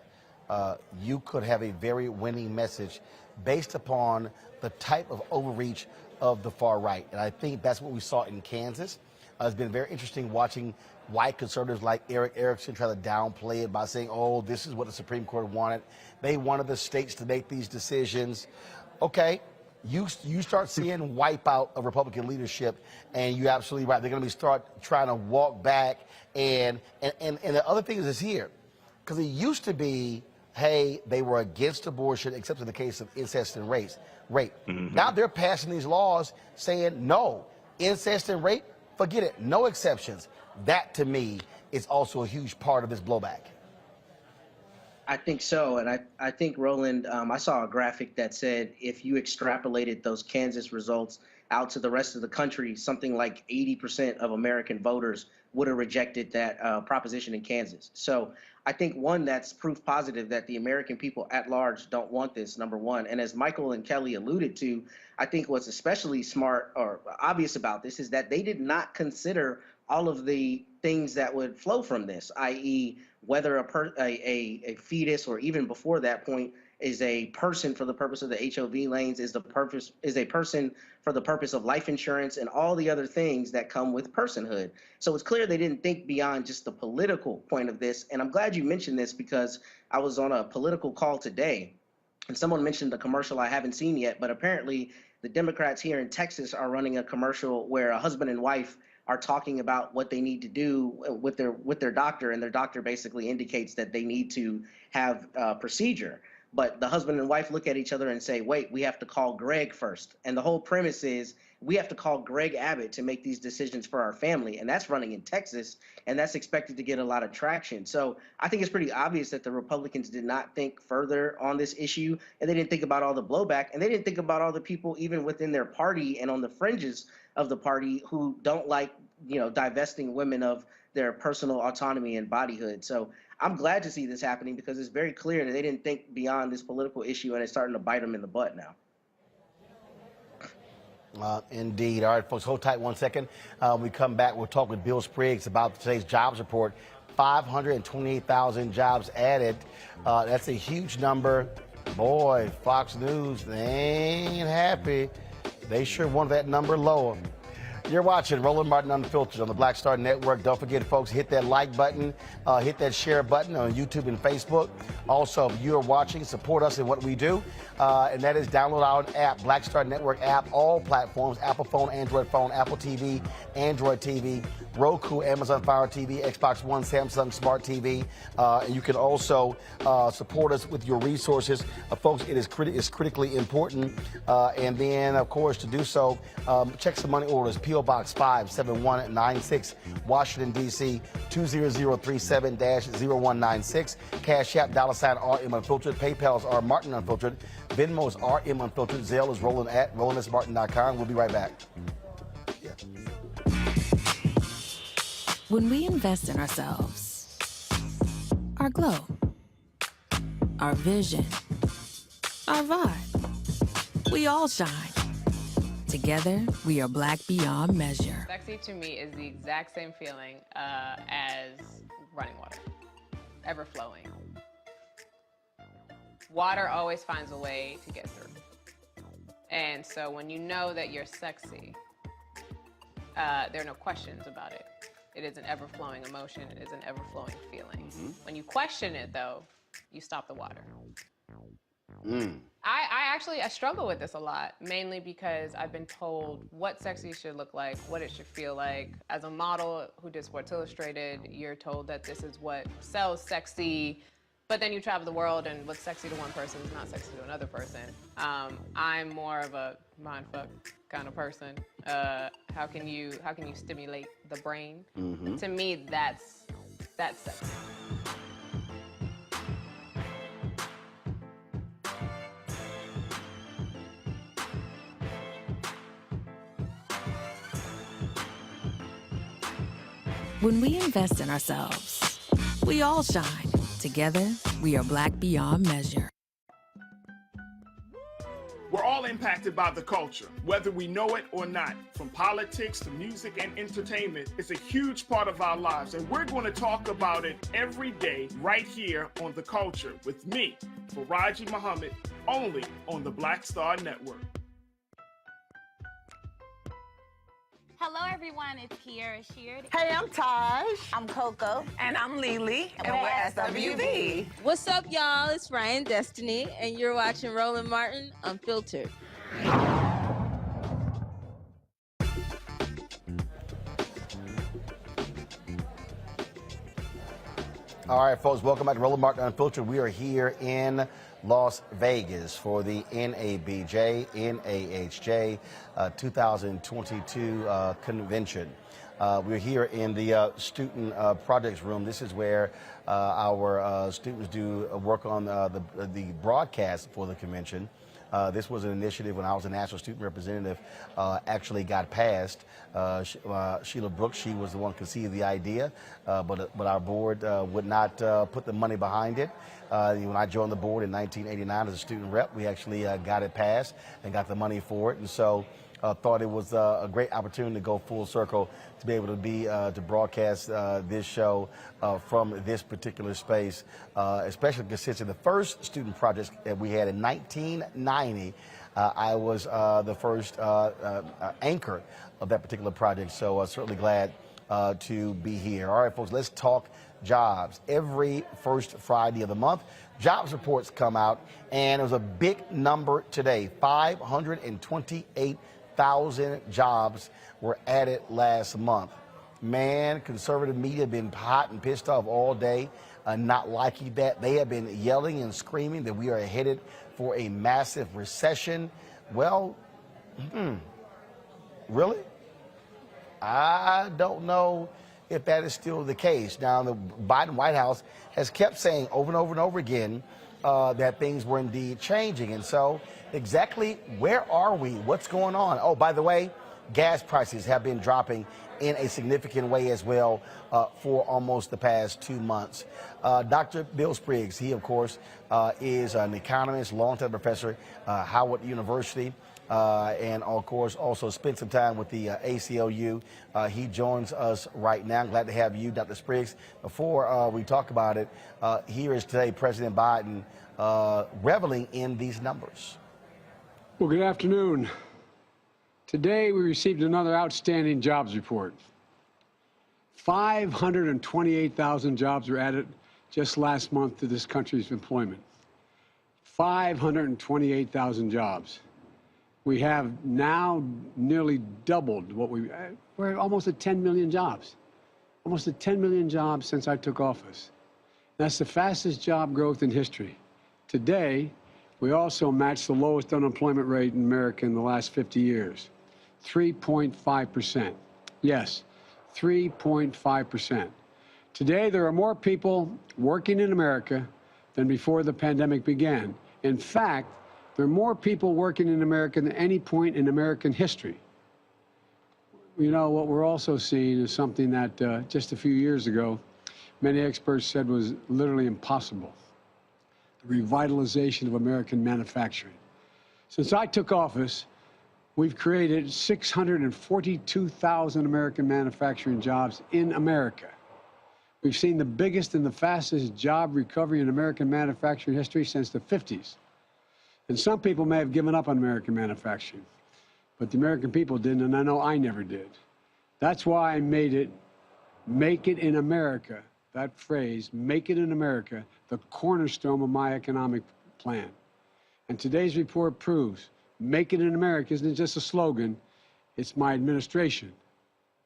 you could have a very winning message based upon the type of overreach of the far right. And I think that's what we saw in Kansas. It's been very interesting watching white conservatives like Eric Erickson try to downplay it by saying, oh, this is what the Supreme Court wanted. They wanted the states to make these decisions. Okay. You start seeing wipeout of Republican leadership, and you're absolutely right. They're going to start trying to walk back, and the other thing is here, because it used to be, hey, they were against abortion, except in the case of incest and rape. Mm-hmm. Now they're passing these laws saying no, incest and rape, forget it, no exceptions. That to me is also a huge part of this blowback. I think so, and I think, Roland, I saw a graphic that said if you extrapolated those Kansas results out to the rest of the country, something like 80% of American voters would have rejected that proposition in Kansas. So I think, one, that's proof positive that the American people at large don't want this, number one. And as Michael and Kelly alluded to, I think what's especially smart or obvious about this is that they did not consider all of the things that would flow from this, i.e., whether a fetus, or even before that point, is a person for the purpose of the HOV lanes, is a person for the purpose of life insurance, and all the other things that come with personhood. So it's clear they didn't think beyond just the political point of this. And I'm glad you mentioned this, because I was on a political call today, and someone mentioned a commercial I haven't seen yet, but apparently the Democrats here in Texas are running a commercial where a husband and wife are talking about what they need to do with their doctor, and their doctor basically indicates that they need to have a procedure. But the husband and wife look at each other and say, wait, we have to call Greg first. And the whole premise is we have to call Greg Abbott to make these decisions for our family. And that's running in Texas, and that's expected to get a lot of traction. So I think it's pretty obvious that the Republicans did not think further on this issue, and they didn't think about all the blowback, and they didn't think about all the people even within their party and on the fringes of the party who don't like, divesting women of their personal autonomy and bodyhood. So I'm glad to see this happening, because it's very clear that they didn't think beyond this political issue, and it's starting to bite them in the butt now. Indeed. All right, folks, hold tight 1 second. When we come back, we'll talk with Bill Spriggs about today's jobs report. 528,000 jobs added. That's a huge number. Boy, Fox News, they ain't happy. They sure want that number lower. You're watching Roland Martin Unfiltered on the Black Star Network. Don't forget, folks, hit that like button, hit that share button on YouTube and Facebook. Also, if you are watching, support us in what we do, and that is download our app, Black Star Network app, all platforms, Apple phone, Android phone, Apple TV, Android TV. Roku, Amazon Fire TV, Xbox One, Samsung Smart TV. And you can also support us with your resources. Folks, it is critically important. And then, of course, to do so, check some money orders. P.O. Box 57196, Washington, D.C., 20037-0196. Cash App, $RM Unfiltered. PayPal's R Martin Unfiltered. Venmo's RM Unfiltered. Zelle is Roland at RolandSMartin.com. We'll be right back. When we invest in ourselves, our glow, our vision, our vibe, we all shine. Together, we are black beyond measure. Sexy to me is the exact same feeling as running water, ever flowing. Water always finds a way to get through. And so when you know that you're sexy, there are no questions about it. It is an ever-flowing emotion. It is an ever-flowing feeling. When you question it, though, you stop the water. I struggle with this a lot, mainly because I've been told what sexy should look like, what it should feel like. As a model who did Sports Illustrated, you're told that this is what sells sexy, but then you travel the world and what's sexy to one person is not sexy to another person. I'm more of a mindfuck kind of person. How can you stimulate the brain? To me, that's sexy. When we invest in ourselves, we all shine. Together, we are black beyond measure. We're all impacted by the culture, whether we know it or not. From politics to music and entertainment, it's a huge part of our lives, and we're going to talk about it every day right here on The Culture with me, Faraji Muhammad, only on the Black Star Network. Hello, everyone. It's Kiara Sheard. Hey, I'm Taj. I'm Coco. And I'm Lily. And we're SWV. What's up, y'all? It's Ryan Destiny, and you're watching Roland Martin Unfiltered. All right, folks, welcome back to Roland Martin Unfiltered. We are here in Las Vegas for the NABJ-NAHJ 2022 convention. We're here in the student projects room. This is where our students do work on the broadcast for the convention. This was an initiative when I was a national student representative, actually got passed. Sheila Brooks, she was the one who conceived the idea, but our board would not put the money behind it. When I joined the board in 1989 as a student rep, we actually got it passed and got the money for it. And so thought it was a great opportunity to go full circle to be able to to broadcast this show from this particular space, especially considering the first student project that we had in 1990. I was the first anchor of that particular project, so certainly glad to be here. All right, folks, let's talk jobs. Every first Friday of the month, jobs reports come out, and it was a big number today. 528,000 jobs were added last month. Man, conservative media have been hot and pissed off all day, not liking that. They have been yelling and screaming that we are headed for a massive recession. Well, really? I don't know if that is still the case. Now, the Biden White House has kept saying over and over and over again that things were indeed changing. And so exactly where are we? What's going on? Oh, by the way, gas prices have been dropping in a significant way as well for almost the past 2 months. Dr. Bill Spriggs, he, of course, is an economist, longtime professor at Howard University. And of course, also spent some time with the ACLU. He joins us right now. Glad to have you, Dr. Spriggs. Before we talk about it, here is today President Biden reveling in these numbers. Well, good afternoon. Today we received another outstanding jobs report. 528,000 jobs were added just last month to this country's employment. 528,000 jobs. We have now nearly doubled what we're almost at 10 million jobs. almost 10 million jobs since I took office. That's the fastest job growth in history. Today, we also match the lowest unemployment rate in America in the last 50 years, 3.5%. Yes, 3.5%. Today, there are more people working in America than before the pandemic began. In fact, there are more people working in America than any point in American history. You know, what we're also seeing is something that just a few years ago, many experts said was literally impossible: the revitalization of American manufacturing. Since I took office, we've created 642,000 American manufacturing jobs in America. We've seen the biggest and the fastest job recovery in American manufacturing history since the 50s. And some people may have given up on American manufacturing, but the American people didn't, and I know I never did. That's why I made it, "Make it in America," that phrase, "Make it in America," the cornerstone of my economic plan. And today's report proves "Make it in America" isn't just a slogan, it's my administration.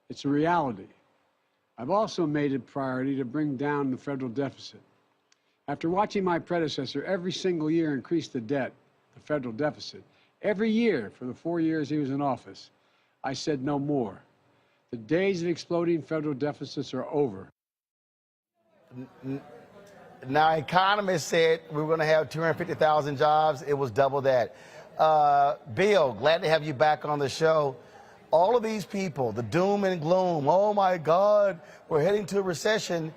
It's a reality. I've also made it a priority to bring down the federal deficit. After watching my predecessor every single year increase the debt, the federal deficit, every year for the 4 years he was in office, I said no more. The days of exploding federal deficits are over. Now, economists said we were going to have 250,000 jobs. It was double that. Bill, glad to have you back on the show. All of these people, the doom and gloom, oh my God, we're heading to a recession.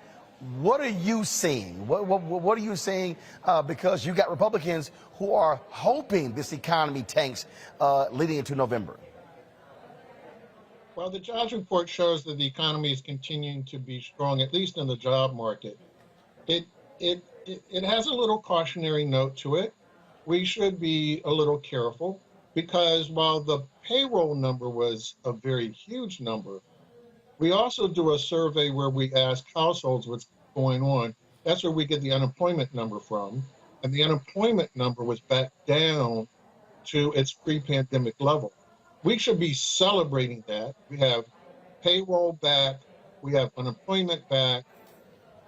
What are you seeing? What are you seeing? Because you got Republicans who are hoping this economy tanks leading into November. Well, the jobs report shows that the economy is continuing to be strong, at least in the job market. It has a little cautionary note to it. We should be a little careful, because while the payroll number was a very huge number, we also do a survey where we ask households what's going on. That's where we get the unemployment number from. And the unemployment number was back down to its pre-pandemic level. We should be celebrating that. We have payroll back. We have unemployment back.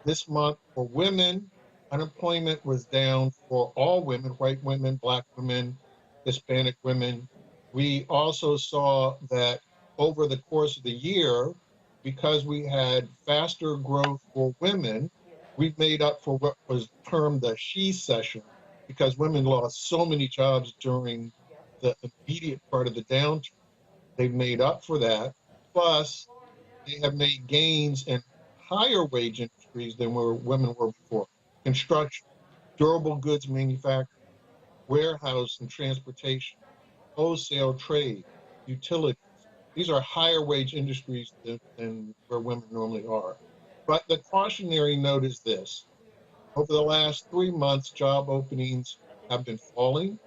This month for women, unemployment was down for all women, white women, black women, Hispanic women. We also saw that over the course of the year, because we had faster growth for women, we've made up for what was termed the she session, because women lost so many jobs during the immediate part of the downturn. They've made up for that. Plus, they have made gains in higher wage industries than where women were before. Construction, durable goods manufacturing, warehouse and transportation, wholesale trade, utilities. These are higher wage industries than where women normally are. But the cautionary note is this: over the last 3 months, job openings have been falling.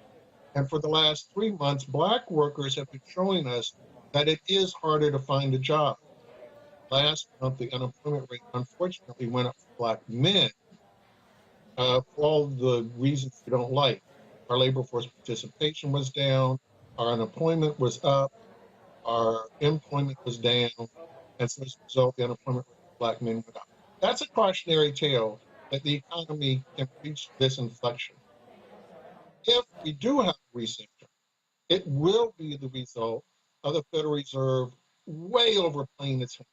And for the last 3 months, Black workers have been showing us that it is harder to find a job. Last month, the unemployment rate unfortunately went up for Black men for all the reasons we don't like. Our labor force participation was down, our unemployment was up, our employment was down, and so as a result, the unemployment rate for Black men went up. That's a cautionary tale that the economy can reach this inflection. If we do have a recession, it will be the result of the Federal Reserve way overplaying its hand.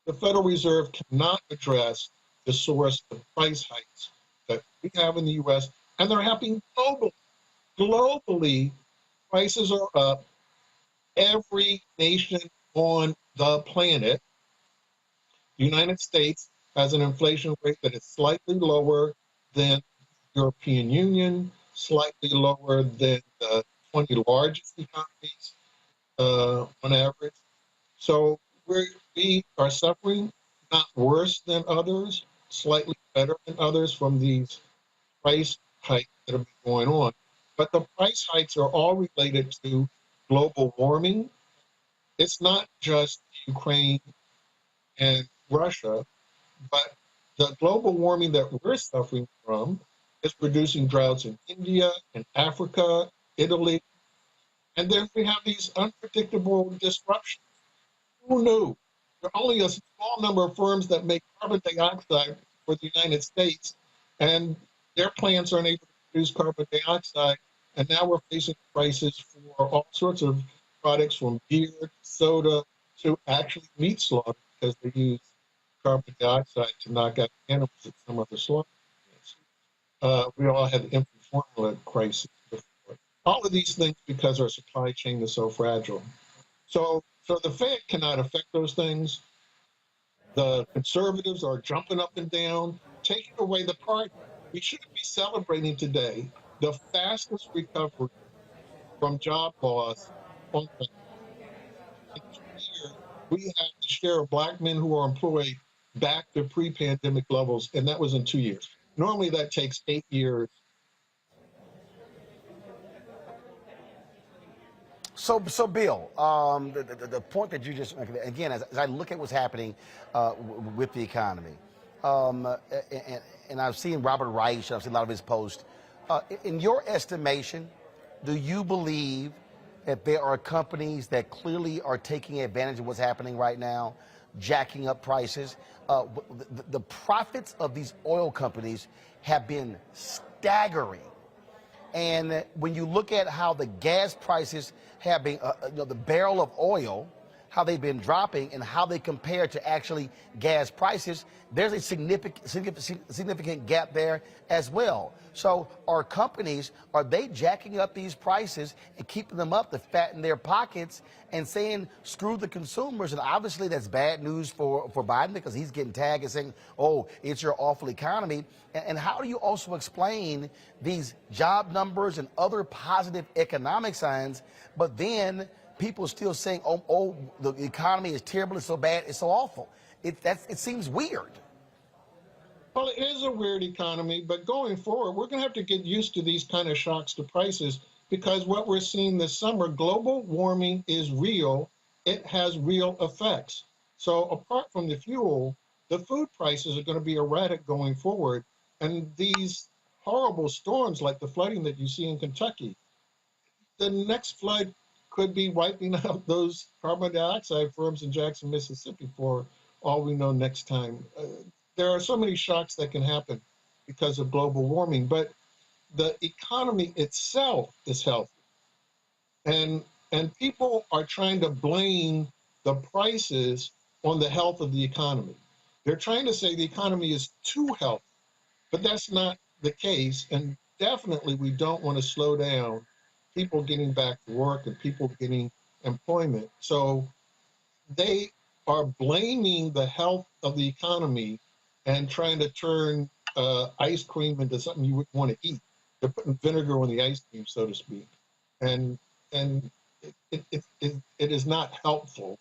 The Federal Reserve cannot address the source of price hikes that we have in the U.S., and they're happening globally. Globally, prices are up. Every nation on the planet, the United States, has an inflation rate that is slightly lower than the European Union, slightly lower than the 20 largest economies on average. So we are suffering, not worse than others, slightly better than others from these price hikes that have been going on. But the price hikes are all related to global warming. It's not just Ukraine and Russia, but the global warming that we're suffering from is producing droughts in India and Africa, Italy. And then we have these unpredictable disruptions. Who knew There are only a small number of firms that make carbon dioxide for the United States, and their plants aren't able to produce carbon dioxide. And now we're facing prices for all sorts of products, from beer to soda to actually meat slaughter, because they use carbon dioxide to knock out animals at some of the slaughter plants. We all had the infant formula crisis before. All of these things because our supply chain is so fragile. So the Fed cannot affect those things. The conservatives are jumping up and down, taking away the party. We shouldn't be celebrating today the fastest recovery from job loss on record. In 2 years, we have the share of Black men who are employed back to pre-pandemic levels, and that was in 2 years. Normally, that takes 8 years. So Bill, the point that you just make, again, as I look at what's happening with the economy, and I've seen Robert Reich, I've seen a lot of his posts. In your estimation, do you believe that there are companies that clearly are taking advantage of what's happening right now, jacking up prices? The profits of these oil companies have been staggering. And when you look at how the gas prices have been, the barrel of oil, how they've been dropping and how they compare to actually gas prices, there's a significant gap there as well. So are companies, are they jacking up these prices and keeping them up to fatten their pockets and saying, screw the consumers? And obviously that's bad news for Biden, because he's getting tagged and saying, oh, it's your awful economy. And how do you also explain these job numbers and other positive economic signs, but then people still saying, oh, the economy is terrible, it's so bad, it's so awful? It seems weird. Well, it is a weird economy, but going forward, we're going to have to get used to these kind of shocks to prices, because what we're seeing this summer, global warming is real. It has real effects. So apart from the fuel, the food prices are going to be erratic going forward. And these horrible storms like the flooding that you see in Kentucky, the next flood could be wiping out those carbon dioxide firms in Jackson, Mississippi, for all we know next time. There are so many shocks that can happen because of global warming, but the economy itself is healthy. And people are trying to blame the prices on the health of the economy. They're trying to say the economy is too healthy, but that's not the case. And definitely we don't want to slow down people getting back to work and people getting employment. So they are blaming the health of the economy and trying to turn ice cream into something you wouldn't want to eat. They're putting vinegar on the ice cream, so to speak. And it is not helpful.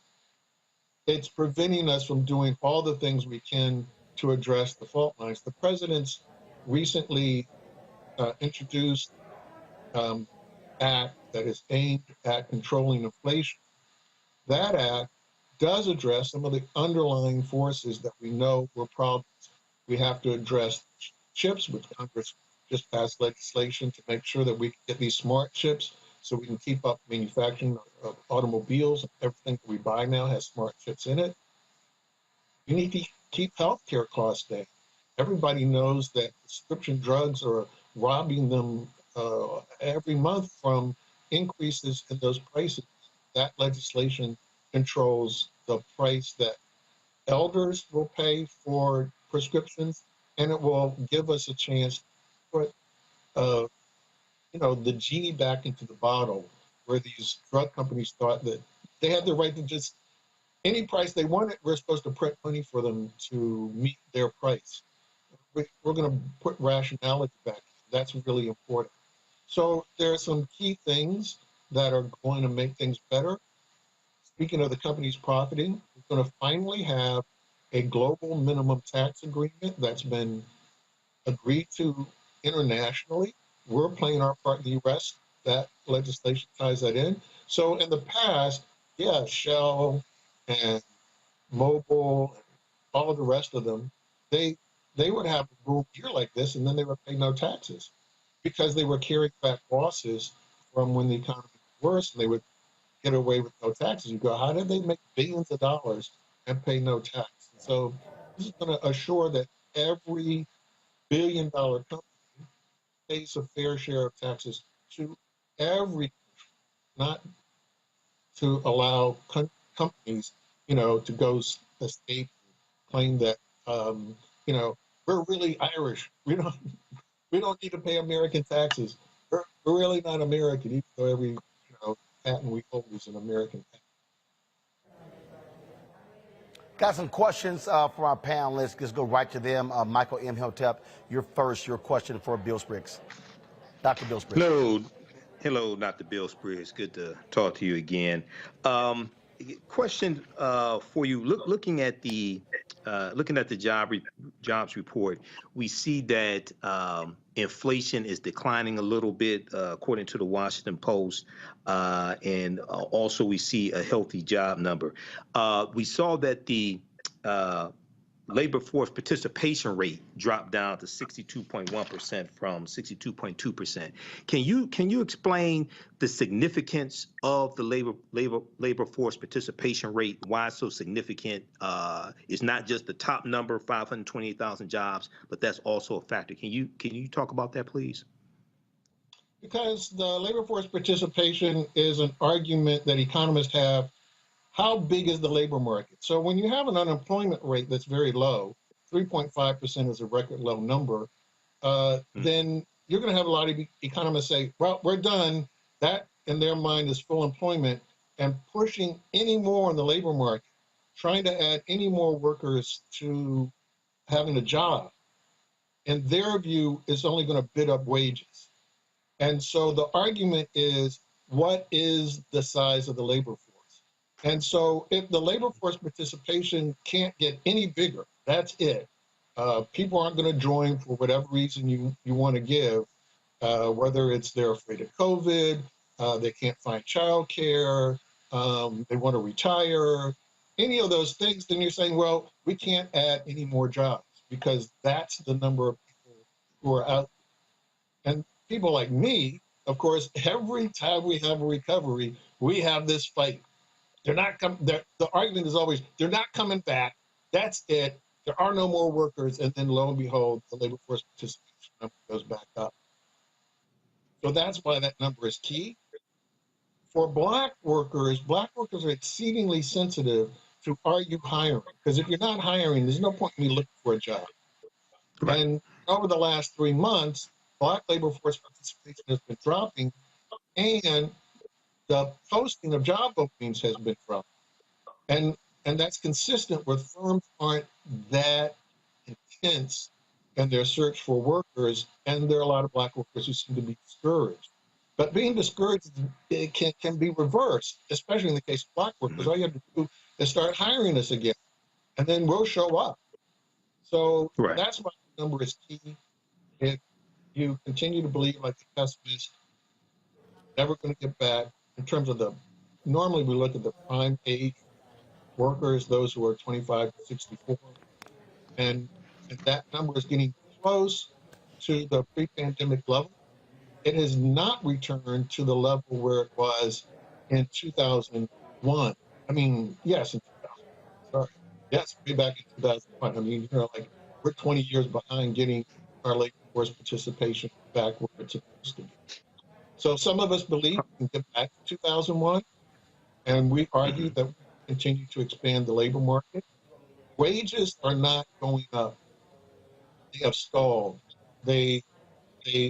It's preventing us from doing all the things we can to address the fault lines. The president's recently introduced act that is aimed at controlling inflation. That act does address some of the underlying forces that we know were problems. We have to address chips, which Congress just passed legislation to make sure that we can get these smart chips so we can keep up manufacturing of automobiles. Everything that we buy now has smart chips in it. You need to keep healthcare costs down. Everybody knows that prescription drugs are robbing them every month from increases in those prices. That legislation controls the price that elders will pay for prescriptions, and it will give us a chance to put the genie back into the bottle, where these drug companies thought that they had the right to just any price they wanted. We're supposed to print money for them to meet their price. We're going to put rationality back. That's really important. So there are some key things that are going to make things better. Speaking of the companies profiting, we're going to finally have a global minimum tax agreement that's been agreed to internationally. We're playing our part in the U.S. That legislation ties that in. So in the past, yeah, Shell and Mobil and all of the rest of them, they would have a boom year like this, and then they would pay no taxes because they were carrying back losses from when the economy was worse, and they would get away with no taxes. You go, how did they make billions of dollars and pay no tax. So this is going to assure that every billion-dollar company pays a fair share of taxes to every, not to allow companies, to go escape, claim that, we're really Irish. We don't need to pay American taxes. We're really not American, even though every, patent we hold is an American patent. Got some questions for our panelists. Let's go right to them. Michael M. Hotep, your question for Bill Spriggs. Dr. Bill Spriggs. Hello, Dr. Bill Spriggs. Good to talk to you again. Question for you. Looking at the jobs report, we see that inflation is declining a little bit, according to the Washington Post, and also we see a healthy job number. We saw that the labor force participation rate dropped down to 62.1% from 62.2%. Can you explain the significance of the labor force participation rate? Why it's so significant? It's not just the top number, 528,000 jobs, but that's also a factor. Can you talk about that, please? Because the labor force participation is an argument that economists have. How big is the labor market? So when you have an unemployment rate that's very low, 3.5% is a record low number, then you're going to have a lot of economists say, well, we're done. That, in their mind, is full employment, and pushing any more in the labor market, trying to add any more workers to having a job, in their view, is only going to bid up wages. And so the argument is, what is the size of the labor force? And so if the labor force participation can't get any bigger, that's it. People aren't going to join for whatever reason you want to give, whether it's they're afraid of COVID, they can't find childcare, they want to retire, any of those things, then you're saying, well, we can't add any more jobs because that's the number of people who are out. And people like me, of course, every time we have a recovery, we have this fight. They're not coming. The argument is always, they're not coming back. That's it. There are no more workers. And then lo and behold, the labor force participation number goes back up. So that's why that number is key. For black workers are exceedingly sensitive to, are you hiring? Because if you're not hiring, there's no point in me looking for a job. Right. And over the last 3 months, black labor force participation has been dropping, and the posting of job openings has been dropping. And that's consistent with firms aren't that intense in their search for workers, and there are a lot of black workers who seem to be discouraged. But being discouraged, it can be reversed, especially in the case of black workers. All you have to do is start hiring us again, and then we'll show up. So that's why the number is key. If you continue to believe like the pessimist, never going to get back. In terms of normally we look at the prime age workers, those who are 25 to 64, and that number is getting close to the pre-pandemic level. It has not returned to the level where it was in 2001. I mean, yes, in 2000. Sorry. Yes, way back in 2001. I mean, we're 20 years behind getting our labor force participation back where it's supposed to be. So some of us believe we can get back to 2001, and we argue that we continue to expand the labor market. Wages are not going up. They have stalled. They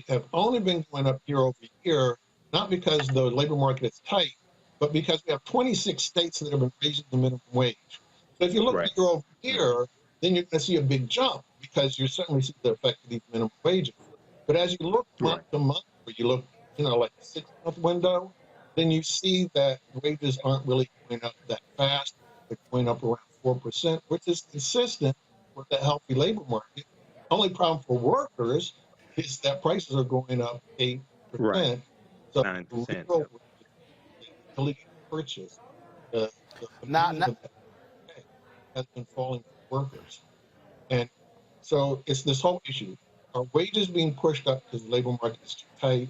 have only been going up year over year, not because the labor market is tight, but because we have 26 states that have been raising the minimum wage. So if you look year over year, then you're going to see a big jump because you certainly see the effect of these minimum wages. But as you look month to month, or you look like a 6-month window, then you see that wages aren't really going up that fast. They're going up around 4%, which is consistent with the healthy labor market. Only problem for workers is that prices are going up 8%. Right. So 9%. The purchase has been falling for workers. And so it's this whole issue. Are wages being pushed up because the labor market is too tight?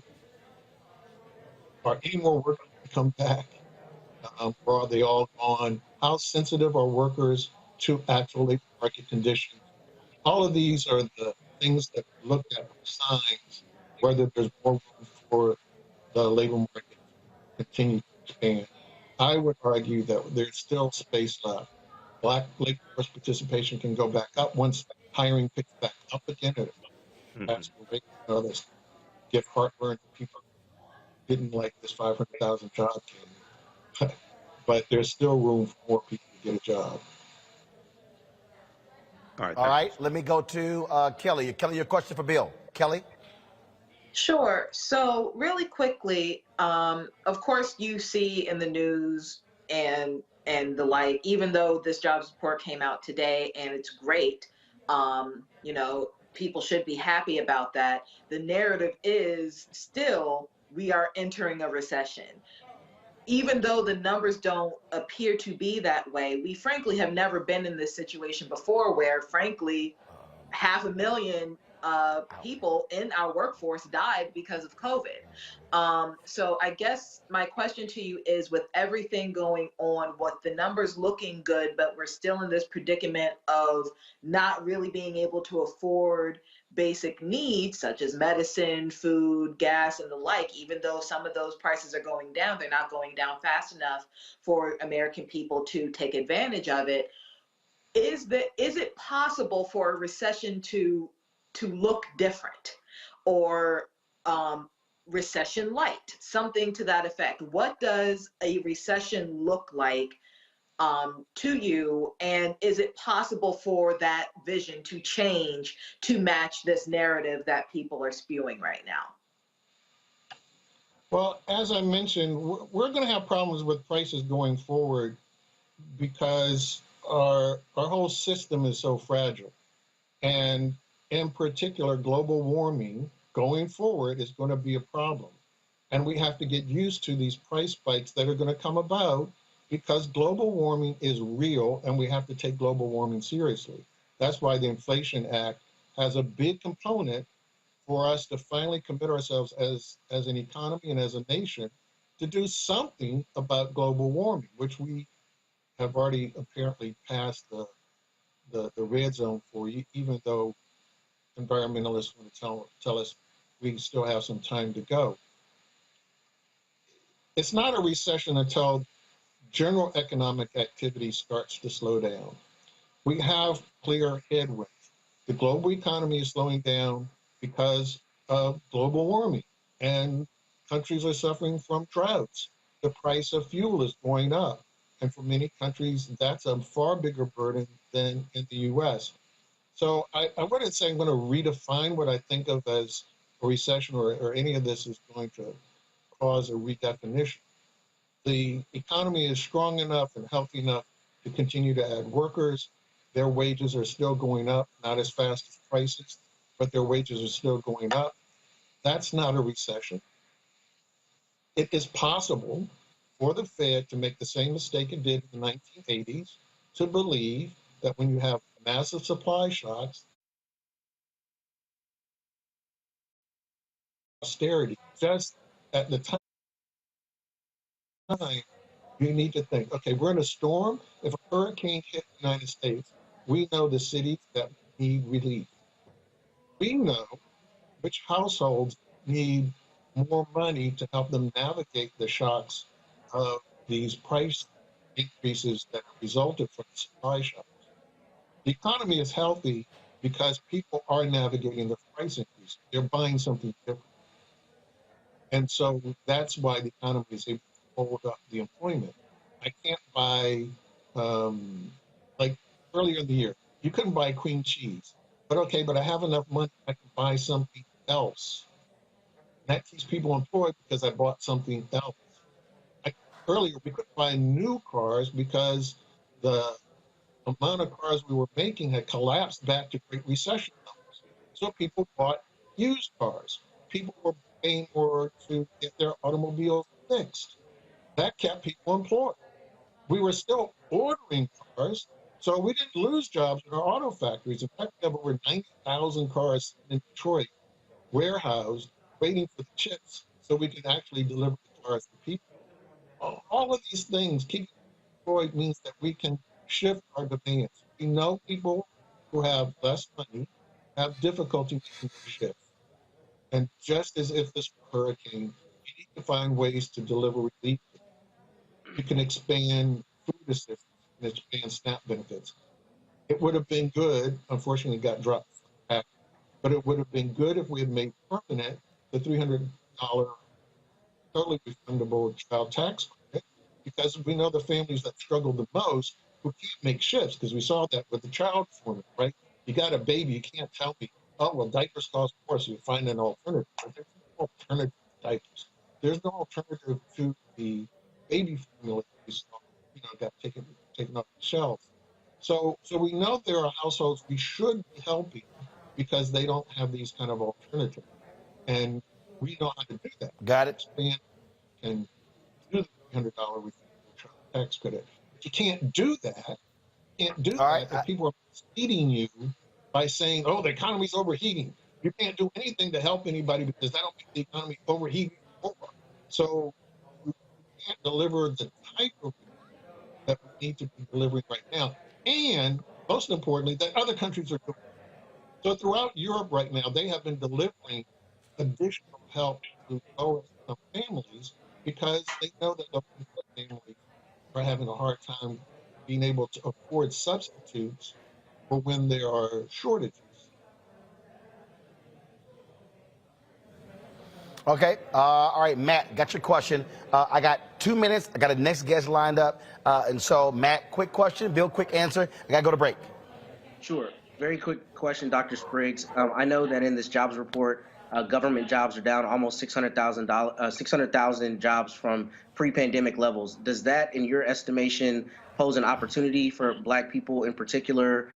Are any more workers to come back? Or are they all gone? How sensitive are workers to actual labor market conditions? All of these are the things that we look at for signs whether there's more room for the labor market to continue to expand. I would argue that there's still space left. Black labor force participation can go back up once hiring picks back up again at a faster rate. You know, this get heartburn. People didn't like this 500,000 job came, but there's still room for more people to get a job. All right, let me go to Kelly. Kelly, your question for Bill. Kelly? Sure. So really quickly, of course you see in the news and the like, even though this jobs report came out today and it's great, you know, people should be happy about that. The narrative is still we are entering a recession. Even though the numbers don't appear to be that way, we frankly have never been in this situation before where frankly 500,000 people in our workforce died because of COVID. So I guess my question to you is, with everything going on, with the numbers looking good, but we're still in this predicament of not really being able to afford basic needs such as medicine, food, gas, and the like, even though some of those prices are going down, they're not going down fast enough for American people to take advantage of it. Is it possible for a recession to look different, or recession light, something to that effect? What does a recession look like to you, and is it possible for that vision to change to match this narrative that people are spewing right now? Well, as I mentioned, we're going to have problems with prices going forward because our whole system is so fragile. And in particular, global warming going forward is going to be a problem. And we have to get used to these price spikes that are going to come about because global warming is real and we have to take global warming seriously. That's why the Inflation Act has a big component for us to finally commit ourselves as an economy and as a nation to do something about global warming, which we have already apparently passed the red zone for, even though environmentalists want to tell us we still have some time to go. It's not a recession until general economic activity starts to slow down. We have clear headwinds. The global economy is slowing down because of global warming, and countries are suffering from droughts. The price of fuel is going up. And for many countries, that's a far bigger burden than in the U.S. So I wouldn't say I'm going to redefine what I think of as a recession or any of this is going to cause a redefinition. The economy is strong enough and healthy enough to continue to add workers. Their wages are still going up, not as fast as prices, but their wages are still going up. That's not a recession. It is possible for the Fed to make the same mistake it did in the 1980s, to believe that when you have massive supply shocks, austerity, just at the time, you need to think, okay, we're in a storm. If a hurricane hit the United States, we know the cities that need relief. We know which households need more money to help them navigate the shocks of these price increases that resulted from the supply shocks. The economy is healthy because people are navigating the price increase. They're buying something different. And so that's why the economy is able to hold up the employment. I can't buy, like earlier in the year, you couldn't buy cream cheese. But okay, but I have enough money, I can buy something else. That keeps people employed because I bought something else. Earlier, we couldn't buy new cars because the amount of cars we were making had collapsed back to Great Recession levels. So people bought used cars. People were paying more to get their automobiles fixed. That kept people employed. We were still ordering cars, so we didn't lose jobs in our auto factories. In fact, we have over 90,000 cars in Detroit warehoused, waiting for the chips so we can actually deliver the cars to people. All of these things, keeping employed means that we can shift our demands. We know people who have less money have difficulty making those shifts. And just as if this were a hurricane, you need to find ways to deliver relief. You can expand food assistance and expand SNAP benefits. It would have been good, unfortunately it got dropped, but it would have been good if we had made permanent the $300 totally refundable child tax credit, because we know the families that struggle the most who can't make shifts, because we saw that with the child formula, right? You got a baby, you can't tell me, oh, well, diapers cost more, so you find an alternative. But there's no alternative to diapers. There's no alternative to the baby formula that we saw, got taken off the shelves. So we know there are households we should be helping because they don't have these kind of alternatives. And we know how to do that. Got it. Expand and do the $300 refundable child tax credit. But you can't do that. If people are misleading you by saying, oh, the economy's overheating. You can't do anything to help anybody because that'll make the economy overheating more. So we can't deliver the type of that we need to be delivering right now. And most importantly, that other countries are doing. So throughout Europe right now, they have been delivering additional help to low-income families because they know that low-income families are having a hard time being able to afford substitutes for when there are shortages. Okay. All right, Matt, got your question. I got 2 minutes. I got a next guest lined up. And so, Matt, quick question, Bill, quick answer. I got to go to break. Sure. Very quick question, Dr. Spriggs. I know that in this jobs report, government jobs are down almost 600,000 jobs from pre-pandemic levels. Does that, in your estimation, pose an opportunity for Black people in particular?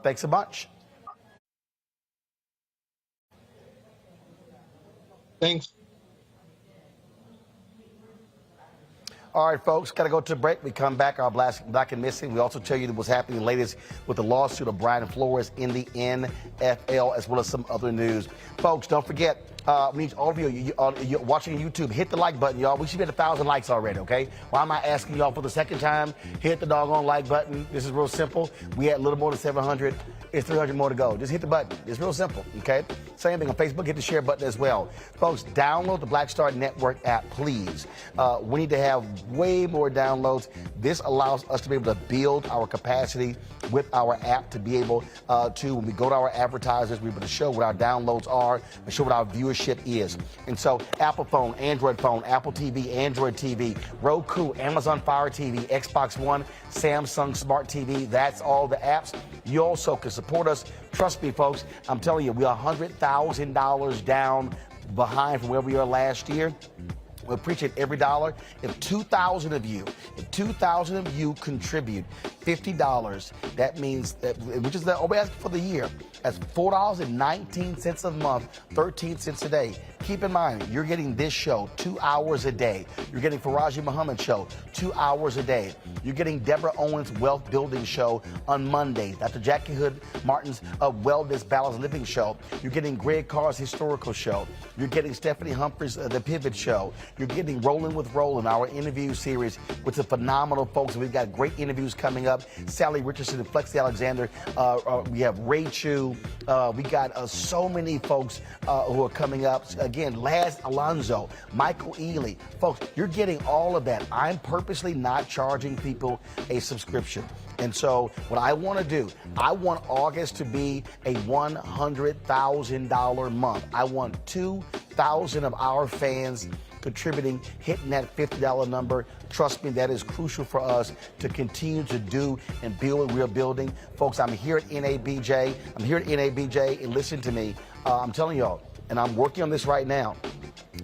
Thanks a bunch. Thanks. All right, folks, got to go to a break. We come back, our Black and Missing. We also tell you what's happening latest with the lawsuit of Brian Flores in the NFL, as well as some other news. Folks, don't forget, we need all of you, you're watching YouTube, hit the like button, y'all. We should be at 1,000 likes already, okay? Why am I asking y'all for the second time? Hit the doggone like button. This is real simple. We had a little more than 700. It's 300 more to go. Just hit the button. It's real simple, okay? Same thing on Facebook. Hit the share button as well. Folks, download the Black Star Network app, please. We need to have way more downloads. This allows us to be able to build our capacity with our app to be able to, when we go to our advertisers, we're able to show what our downloads are and show what our viewership is. And so Apple phone, Android phone, Apple TV, Android TV, Roku, Amazon Fire TV, Xbox One, Samsung Smart TV, that's all the apps. You also can support us. Trust me, folks, I'm telling you, we're $100,000 down behind from where we were last year. We appreciate every dollar. If 2,000 of you contribute $50, that means that, which is all we ask for the year, that's $4.19 a month, 13 cents a day. Keep in mind, you're getting this show 2 hours a day. You're getting Faraji Muhammad show 2 hours a day. You're getting Deborah Owens' Wealth Building show on Mondays. Dr. Jackie Hood Martin's Wellness Balanced Living show. You're getting Greg Carr's Historical show. You're getting Stephanie Humphreys' The Pivot show. You're getting Rolling with Roland, our interview series with some phenomenal folks. We've got great interviews coming up. Sally Richardson and Flexi Alexander. We have Ray Chu. We got so many folks who are coming up. Again, Laz Alonso, Michael Ealy. Folks, you're getting all of that. I'm purposely not charging people a subscription. And so what I want to do, I want August to be a $100,000 month. I want 2,000 of our fans contributing, hitting that $50 number. Trust me, that is crucial for us to continue to do and build what we're building. Folks, I'm here at NABJ. And listen to me. I'm telling y'all, and I'm working on this right now.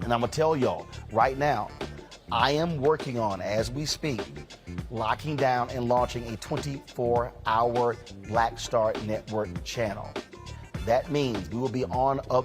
And I'm going to tell y'all right now, I am working on, as we speak, locking down and launching a 24-hour Black Star Network channel. That means we will be on a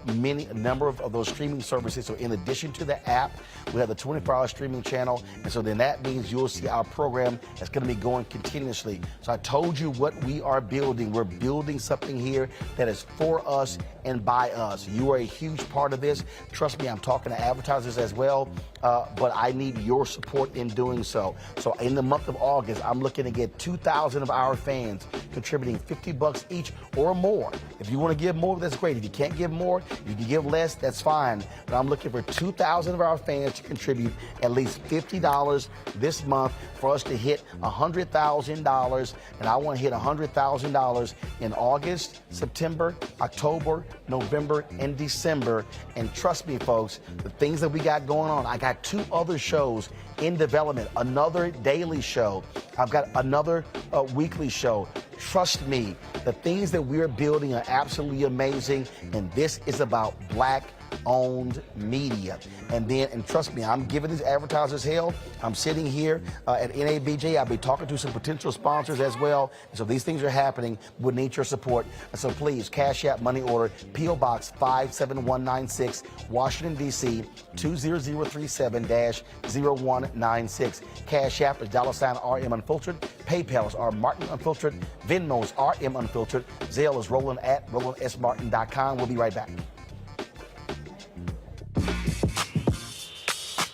number of those streaming services. So in addition to the app, we have the 24-hour streaming channel. And so then that means you'll see our program that's going to be going continuously. So I told you what we are building. We're building something here that is for us and by us. You are a huge part of this. Trust me, I'm talking to advertisers as well, but I need your support in doing so. So in the month of August, I'm looking to get 2,000 of our fans contributing $50 each or more. If you want to give more, that's great. If you can't give more, you can give less, that's fine. But I'm looking for 2,000 of our fans to contribute at least $50 this month for us to hit $100,000. And I want to hit $100,000 in August, September, October, November, and December. And trust me, folks, the things that we got going on, I got 2 other shows in development, another daily show. I've got another weekly show. Trust me, the things that we're building are absolutely amazing, and this is about Black-owned media. And trust me, I'm giving these advertisers hell. I'm sitting here at NABJ. I'll be talking to some potential sponsors as well. And so these things are happening. We need your support. And so please, Cash App, money order, P.O. Box 57196, Washington, D.C. 20037-0196. Cash App is $RM Unfiltered. PayPal is R Martin Unfiltered. Venmo is RM Unfiltered. Zelle is Roland at RolandSMartin.com. We'll be right back.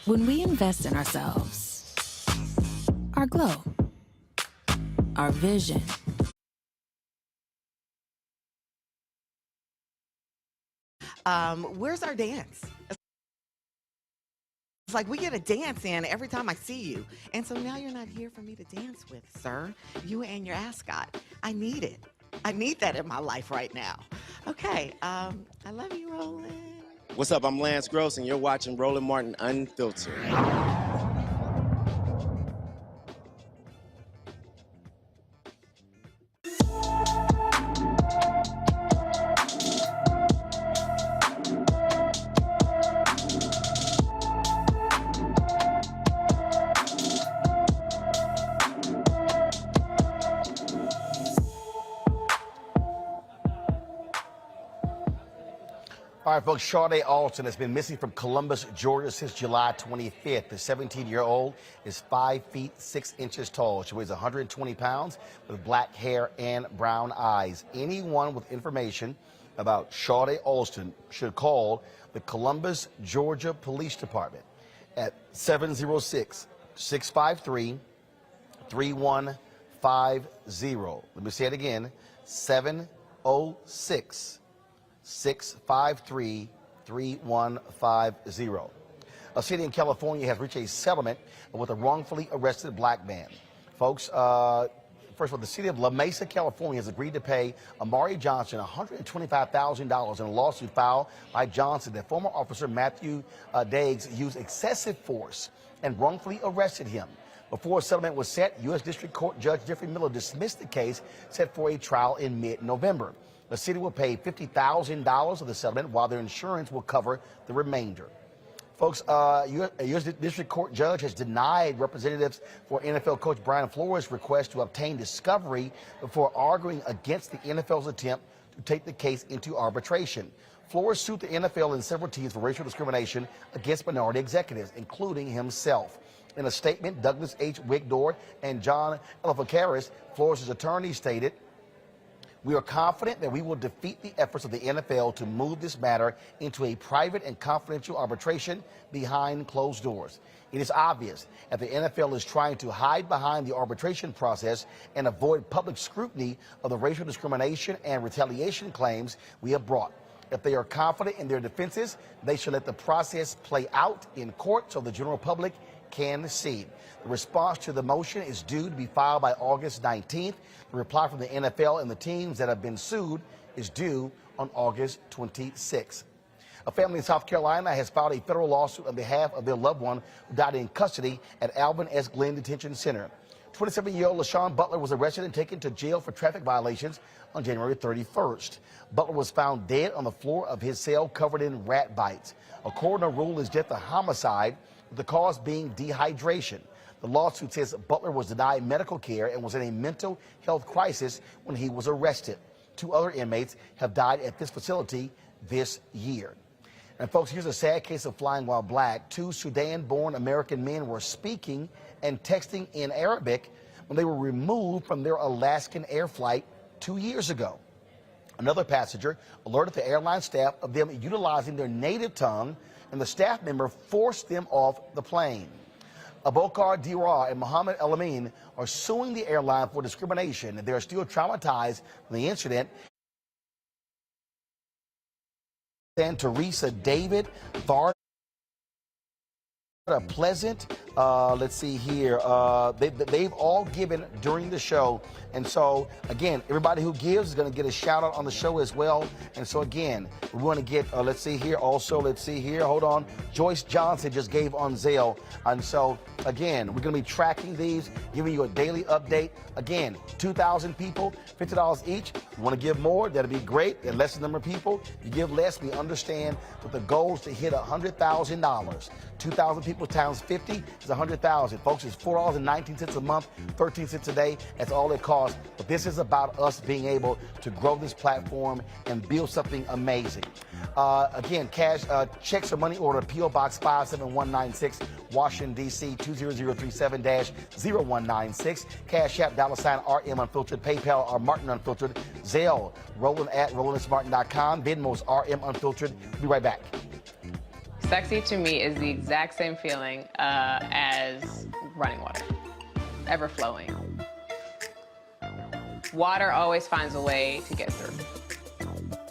When we invest in ourselves, our glow, our vision, where's our dance? It's like we get a dance in every time I see you. And so now you're not here for me to dance with, sir. You and your ascot. I need it. I need that in my life right now. Okay, I love you, Roland. What's up? I'm Lance Gross, and you're watching Roland Martin Unfiltered. All right, folks, Sade Alston has been missing from Columbus, Georgia since July 25th. The 17-year-old is 5 feet 6 inches tall. She weighs 120 pounds with black hair and brown eyes. Anyone with information about Sade Alston should call the Columbus, Georgia Police Department at 706-653-3150. Let me say it again, 706-653-3150. A city in California has reached a settlement with a wrongfully arrested black man. Folks, first of all, the city of La Mesa, California has agreed to pay Amari Johnson $125,000 in a lawsuit filed by Johnson that former officer Matthew Diggs used excessive force and wrongfully arrested him. Before a settlement was set, U.S. District Court Judge Jeffrey Miller dismissed the case set for a trial in mid-November. The city will pay $50,000 of the settlement, while their insurance will cover the remainder. Folks, U.S. District Court judge has denied representatives for NFL coach Brian Flores' request to obtain discovery before arguing against the NFL's attempt to take the case into arbitration. Flores sued the NFL and several teams for racial discrimination against minority executives, including himself. In a statement, Douglas H. Wigdord and John Elefakaris, Flores' attorney, stated, "We are confident that we will defeat the efforts of the NFL to move this matter into a private and confidential arbitration behind closed doors. It is obvious that the NFL is trying to hide behind the arbitration process and avoid public scrutiny of the racial discrimination and retaliation claims we have brought. If they are confident in their defenses, they should let the process play out in court so the general public can see. The response to the motion is due to be filed by August 19th. The reply from the NFL and the teams that have been sued is due on August 26th. A family in South Carolina has filed a federal lawsuit on behalf of their loved one who died in custody at Alvin S. Glenn Detention Center. 27-year-old LaShawn Butler was arrested and taken to jail for traffic violations on January 31st. Butler was found dead on the floor of his cell covered in rat bites. A coroner ruled his death a homicide, with the cause being dehydration. The lawsuit says Butler was denied medical care and was in a mental health crisis when he was arrested. 2 other inmates have died at this facility this year. And folks, here's a sad case of flying while black. 2 Sudan-born American men were speaking and texting in Arabic when they were removed from their Alaskan air flight 2 years ago. Another passenger alerted the airline staff of them utilizing their native tongue, and the staff member forced them off the plane. Abokar Dira and Mohammed El Amin are suing the airline for discrimination, and they are still traumatized from the incident. And Teresa David Thard, a pleasant, let's see here, they've all given during the show. And so, again, everybody who gives is going to get a shout out on the show as well. And so, again, we want to get, let's see here, also, let's see here, hold on. Joyce Johnson just gave on Zelle. And so, again, we're going to be tracking these, giving you a daily update. Again, 2,000 people, $50 each. You want to give more, that'd be great. There are less number of people. You give less, we understand. But the goal is to hit $100,000. 2,000 people times 50 is 100,000. Folks, it's $4.19 a month, 13 cents a day. That's all it costs. But this is about us being able to grow this platform and build something amazing. Again, cash, checks or money order, P.O. Box 57196, Washington, D.C. 20037-0196. Cash App, $RM Unfiltered. PayPal, R Martin Unfiltered. Zelle, Roland at RolandSmartin.com. Venmo's RM Unfiltered. We'll be right back. Sexy to me is the exact same feeling as running water, ever flowing. Water always finds a way to get through.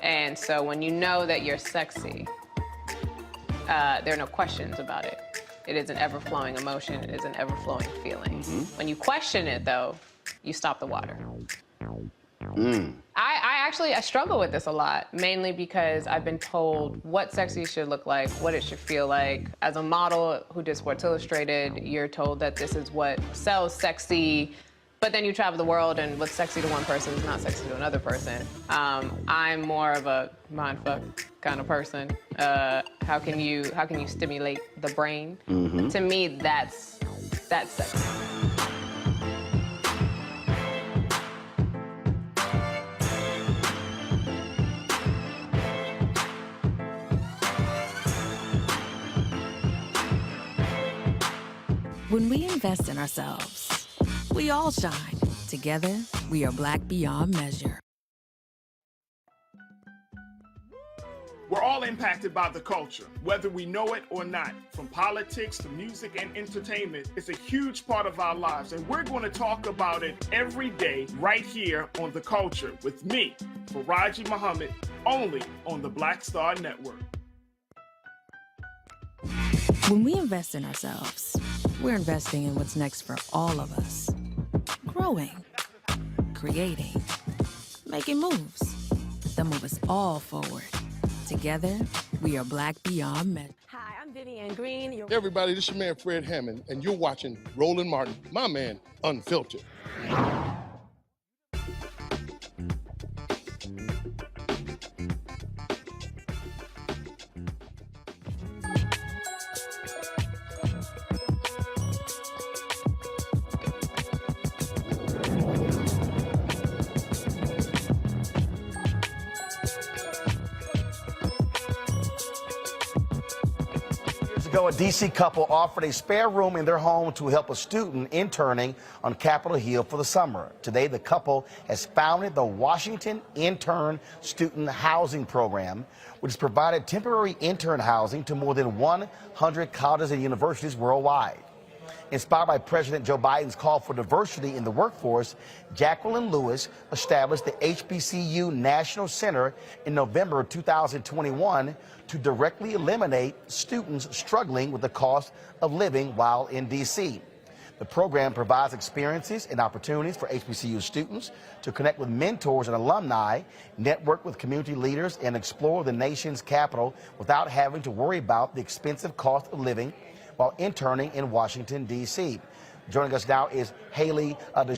And so when you know that you're sexy, there are no questions about it. It is an ever-flowing emotion. It is an ever-flowing feeling. When you question it, though, you stop the water. I struggle with this a lot, mainly because I've been told what sexy should look like, what it should feel like. As a model who did Sports Illustrated, you're told that this is what sells sexy, but then you travel the world and what's sexy to one person is not sexy to another person. I'm more of a mindfuck kind of person. How can you stimulate the brain? To me, that's sexy. When we invest in ourselves, we all shine. Together, we are black beyond measure. We're all impacted by the culture, whether we know it or not. From politics to music and entertainment, it's a huge part of our lives, and we're going to talk about it every day right here on The Culture with me, Faraji Muhammad, only on the Black Star Network. When we invest in ourselves, we're investing in what's next for all of us. Growing, creating, making moves that move us all forward. Together, we are black beyond measure. Hi, I'm Vivian Green. Hey everybody, this is your man Fred Hammond, and you're watching Roland Martin, my man, Unfiltered. A D.C. couple offered a spare room in their home to help a student interning on Capitol Hill for the summer. Today, the couple has founded the Washington Intern Student Housing Program, which has provided temporary intern housing to more than 100 colleges and universities worldwide. Inspired by President Joe Biden's call for diversity in the workforce, Jacqueline Lewis established the HBCU National Center in November 2021 to directly eliminate students struggling with the cost of living while in D.C. The program provides experiences and opportunities for HBCU students to connect with mentors and alumni, network with community leaders, and explore the nation's capital without having to worry about the expensive cost of living while interning in Washington, D.C. Joining us now is Hayley Dashiell.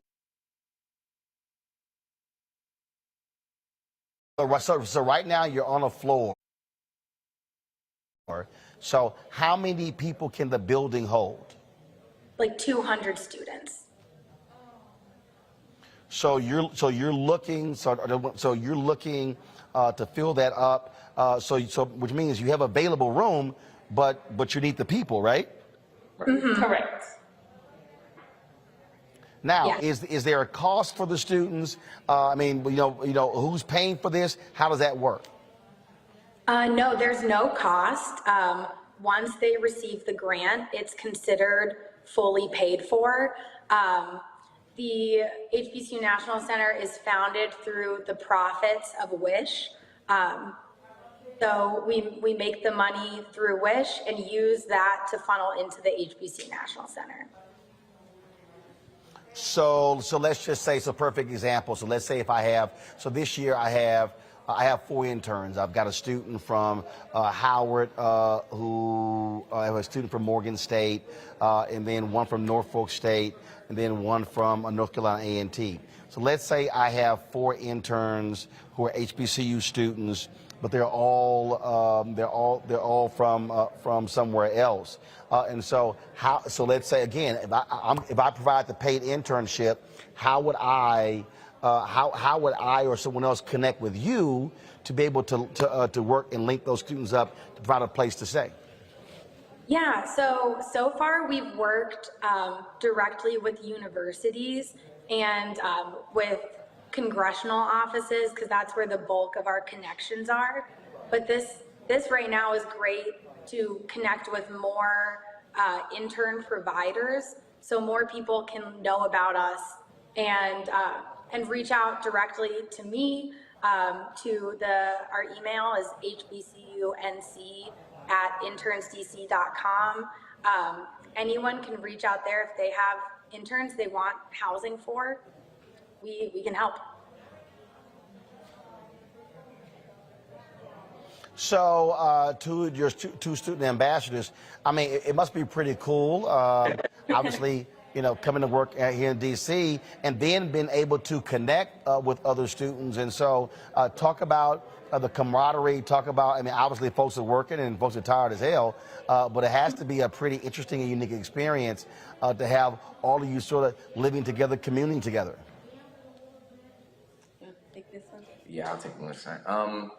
So right now you're on a floor. So how many people can the building hold? Like 200 students. So you're looking to fill that up. Which means you have available room, but you need the people, right? Correct. Now, Yeah. is there a cost for the students? I mean, who's paying for this? How does that work? No, there's no cost. Once they receive the grant, it's considered fully paid for. The HBCU National Center is founded through the profits of WISH. So we make the money through WISH and use that to funnel into the HBCU National Center. So let's just say, so perfect example. So let's say if I have, so this year I have 4 interns. I've got a student from Howard, I have a student from Morgan State, and then one from Norfolk State, and then one from North Carolina A&T. So let's say I have 4 interns who are HBCU students, but they're all from somewhere else. And so let's say again, if I provide the paid internship, how would I or someone else connect with you to be able to work and link those students up to provide a place to stay? Yeah, so far we've worked directly with universities and with congressional offices, because that's where the bulk of our connections are. But this right now is great to connect with more intern providers, so more people can know about us and reach out directly to me. Our email is hbcunc@internsdc.com. Anyone can reach out there if they have interns they want housing for. We can help. So, to your two student ambassadors, I mean, it must be pretty cool. Obviously, coming to work here in D.C. and then being able to connect with other students. And so, talk about the camaraderie. Talk about, I mean, obviously, folks are working and folks are tired as hell, but it has to be a pretty interesting and unique experience to have all of you sort of living together, communing together. Yeah, I'll take this one.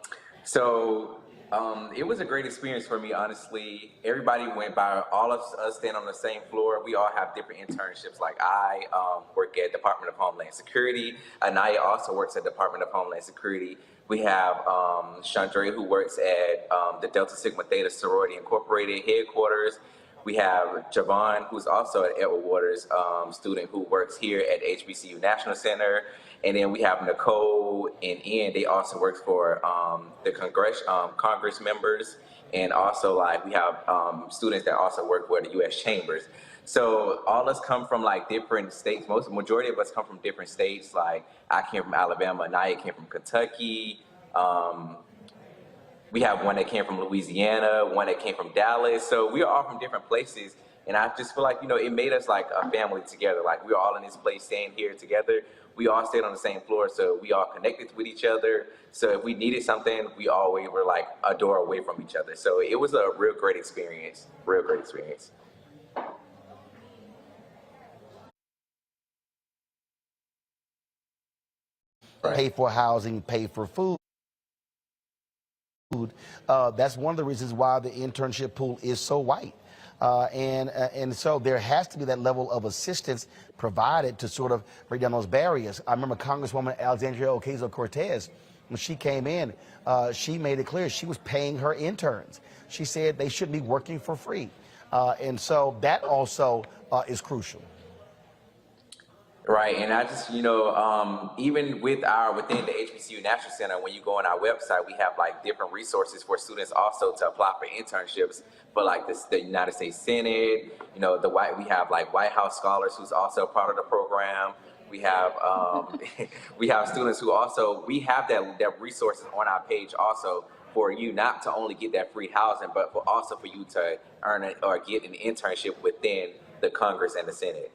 It was a great experience for me, honestly. Everybody went by, all of us stand on the same floor. We all have different internships. Like I work at Department of Homeland Security. Anaya also works at Department of Homeland Security. We have Chandra, who works at the Delta Sigma Theta Sorority Incorporated headquarters. We have Javon, who's also an Edward Waters student who works here at HBCU National Center. And then we have Nicole and Ian. They also work for the Congress members. And also we have students that also work for the U.S. Chambers. So all us come from different states. Majority of us come from different states. Like I came from Alabama, Naya came from Kentucky. We have one that came from Louisiana, one that came from Dallas. So we are all from different places. And I just feel like, it made us like a family together. Like we were all in this place staying here together. We all stayed on the same floor, so we all connected with each other. So if we needed something, we always were like a door away from each other. So it was a real great experience, Pay for housing, pay for food. That's one of the reasons why the internship pool is so white. And so there has to be that level of assistance provided to sort of break down those barriers. I remember Congresswoman Alexandria Ocasio-Cortez, when she came in, she made it clear she was paying her interns. She said they shouldn't be working for free. And so that also is crucial. Right, and I just, even within the HBCU National Center, when you go on our website, we have different resources for students also to apply for internships for the United States Senate. We have White House scholars who's also part of the program. We have we have students who also, we have that resources on our page also for you not to only get that free housing, but also for you to earn or get an internship within the Congress and the Senate.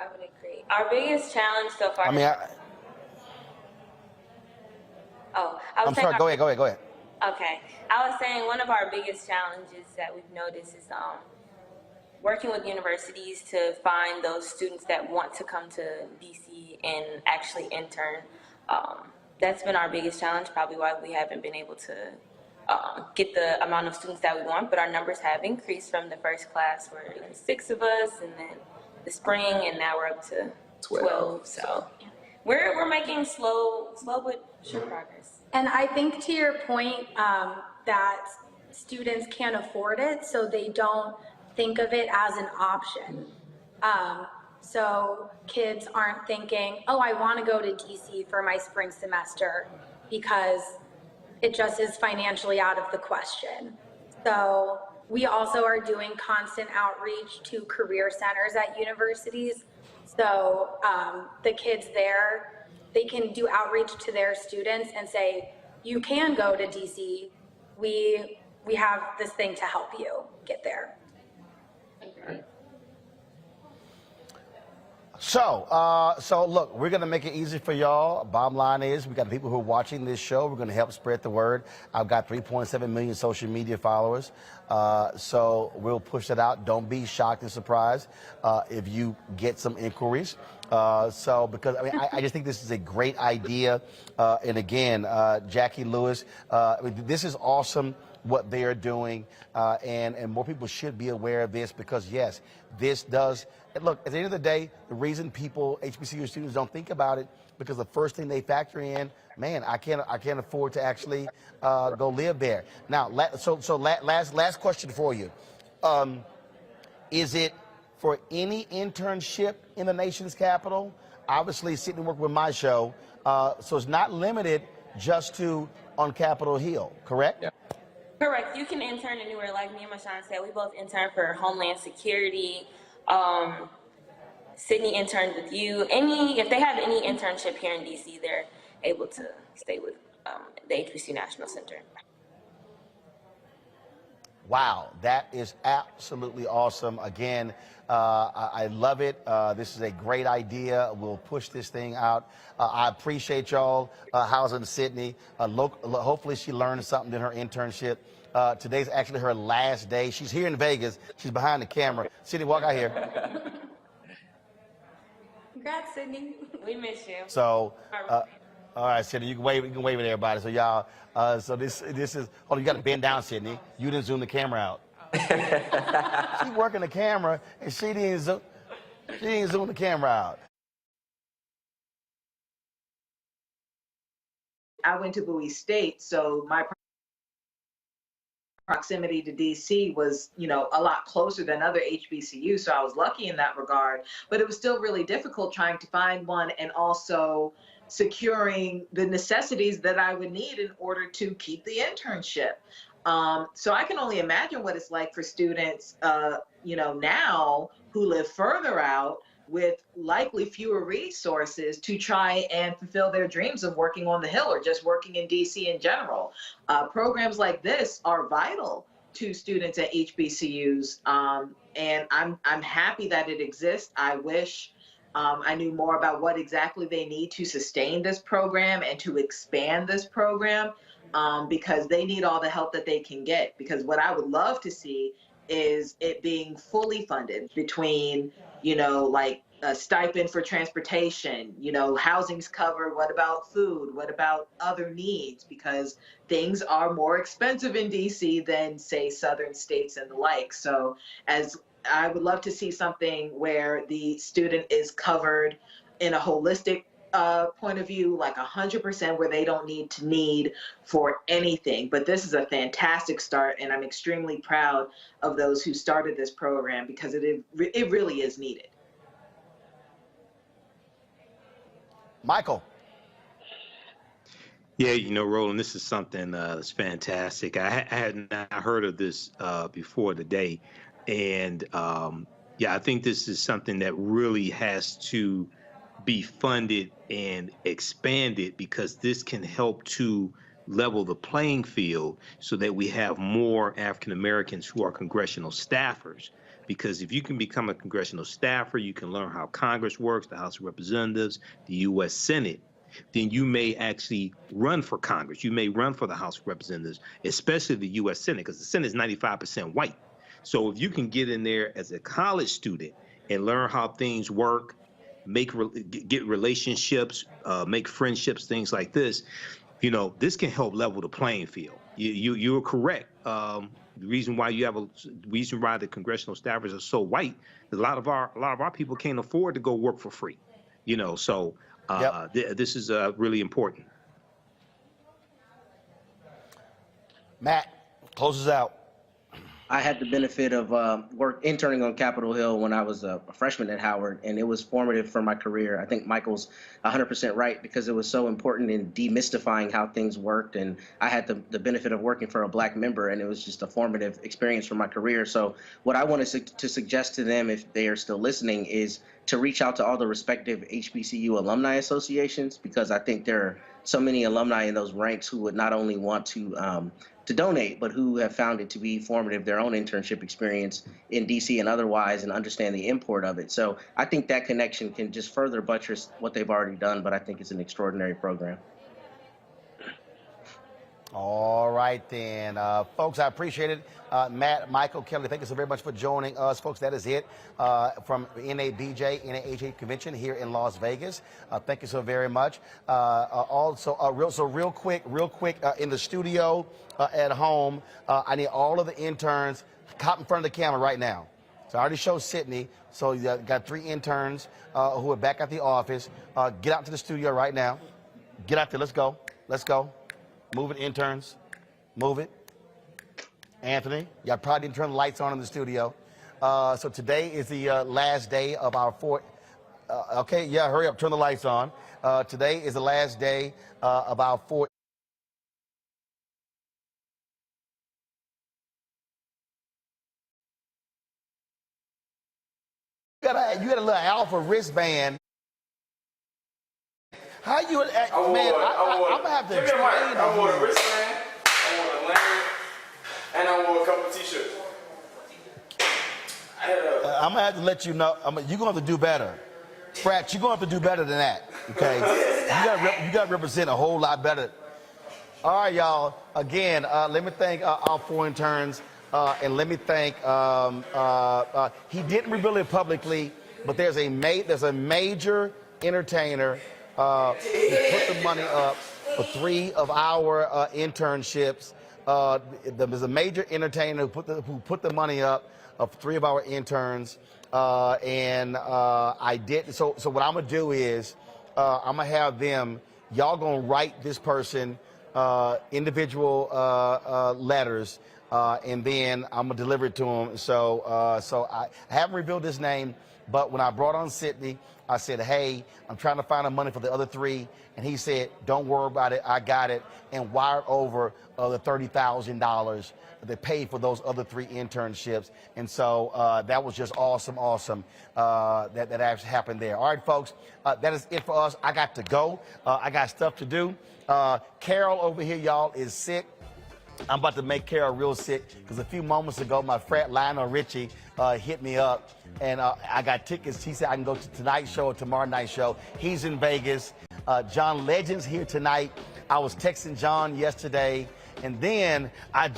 I would agree. Our biggest challenge so far. I'm sorry. Go ahead. Okay, I was saying one of our biggest challenges that we've noticed is working with universities to find those students that want to come to DC and actually intern. That's been our biggest challenge, probably why we haven't been able to get the amount of students that we want, but our numbers have increased from the first class where it was 6 of us, and then the spring, and now we're up to 12. So we're making slow but sure progress. And I think to your point that students can't afford it, so they don't think of it as an option. So kids aren't thinking, oh, I want to go to DC for my spring semester because it just is financially out of the question. So we also are doing constant outreach to career centers at universities. So the kids there, they can do outreach to their students and say, you can go to DC. We have this thing to help you get there. So look, we're going to make it easy for y'all. Bottom line is we got people who are watching this show. We're going to help spread the word. I've got 3.7 million social media followers. So we'll push it out. Don't be shocked and surprised if you get some inquiries. Because I just think this is a great idea. And again, Jackie Lewis, this is awesome what they are doing. And more people should be aware of this because, yes, this does. Look, at the end of the day, the reason HBCU students don't think about it, because the first thing they factor in, man, I can't afford to actually go live there. Now, last question for you. Is it for any internship in the nation's capital? Obviously, Sidney worked with my show, so it's not limited just to on Capitol Hill, correct? Yeah. Correct. You can intern anywhere. Like me and Mashawn said, we both intern for Homeland Security. Sidney interned with you. If they have any internship here in DC, they're able to stay with the HBCU National Center. Wow, that is absolutely awesome. Again, I love it. This is a great idea. We'll push this thing out. I appreciate y'all housing Sidney. Hopefully she learned something in her internship. Today's actually her last day. She's here in Vegas. She's behind the camera. Sidney, walk out here. Congrats, Sidney. We miss you. So, all right, Sidney, you can wave at everybody. So y'all, so this is. Hold on, you got to bend down, Sidney. You didn't zoom the camera out. She's working the camera, and she didn't zoom the camera out. I went to Bowie State, so my proximity to DC was, a lot closer than other HBCUs. So I was lucky in that regard, but it was still really difficult trying to find one and also securing the necessities that I would need in order to keep the internship. So I can only imagine what it's like for students, now who live further out with likely fewer resources to try and fulfill their dreams of working on the Hill or just working in DC in general. Programs like this are vital to students at HBCUs, and I'm happy that it exists. I wish I knew more about what exactly they need to sustain this program and to expand this program, because they need all the help that they can get. Because what I would love to see is it being fully funded between, like a stipend for transportation, housing's covered. What about food? What about other needs? Because things are more expensive in DC than, say, southern states and the like. So I would love to see something where the student is covered in a holistic point of view, like 100%, where they don't need for anything. But this is a fantastic start, and I'm extremely proud of those who started this program because it really is needed. Michael. Yeah, Roland, this is something that's fantastic. I had not heard of this before today. And I think this is something that really has to be funded and expanded, because this can help to level the playing field so that we have more African Americans who are congressional staffers. Because if you can become a congressional staffer, you can learn how Congress works, the House of Representatives, the U.S. Senate, then you may actually run for Congress. You may run for the House of Representatives, especially the U.S. Senate, because the Senate is 95% white. So if you can get in there as a college student and learn how things work, get relationships, make friendships, things like this, you know, this can help level the playing field. You're correct. The reason why the congressional staffers are so white, a lot of our people can't afford to go work for free. You know, so this is really important. Matt, close us out. I had the benefit of interning on Capitol Hill when I was a freshman at Howard, and it was formative for my career. I think Michael's 100% right, because it was so important in demystifying how things worked, and I had the benefit of working for a Black member, and it was just a formative experience for my career. So what I wanted to suggest to them, if they are still listening, is to reach out to all the respective HBCU alumni associations, because I think there are so many alumni in those ranks who would not only want to donate, but who have found it to be formative, their own internship experience in DC and otherwise, and understand the import of it. So I think that connection can just further buttress what they've already done, but I think it's an extraordinary program. All right, then. Folks, I appreciate it. Matt, Michael, Kelly, thank you so very much for joining us. Folks, that is it from NABJ-NAHJ convention here in Las Vegas. Thank you so very much. Real quick, in the studio at home, I need all of the interns caught in front of the camera right now. So I already showed Sidney. So you got 3 interns who are back at the office. Get out to the studio right now. Get out there. Let's go. Let's go. Move it, interns. Move it. Anthony, y'all probably didn't turn the lights on in the studio. So today is the last day of our okay, yeah, hurry up, turn the lights on. Today is the last day of our You got a little alpha wristband. How you, man, I'm gonna have to explain. I wore a wristband, I wore a lanyard, and I wore a couple t-shirts. I'm gonna have to let you know. You're gonna have to do better. Frat, you're gonna have to do better than that. Okay? You gotta represent a whole lot better. All right, y'all. Again, let me thank our 4 interns, and let me thank. He didn't reveal it publicly, but there's a major entertainer. He put the money up for 3 of our internships. There's a major entertainer who put the money up of 3 of our interns, and I did. So what I'm gonna do is I'm gonna have them. Y'all gonna write this person individual letters, and then I'm gonna deliver it to them. So I haven't revealed his name, but when I brought on Sidney, I said, hey, I'm trying to find the money for the other 3. And he said, don't worry about it, I got it, and wired over the $30,000 that paid for those other 3 internships. And so that was just awesome that actually happened there. All right, folks, that is it for us. I got to go. I got stuff to do. Carol over here, y'all, is sick. I'm about to make Carol real sick because a few moments ago, my frat Lionel Richie hit me up, and I got tickets. He said I can go to tonight's show or tomorrow night's show. He's in Vegas. John Legend's here tonight. I was texting John yesterday, and then I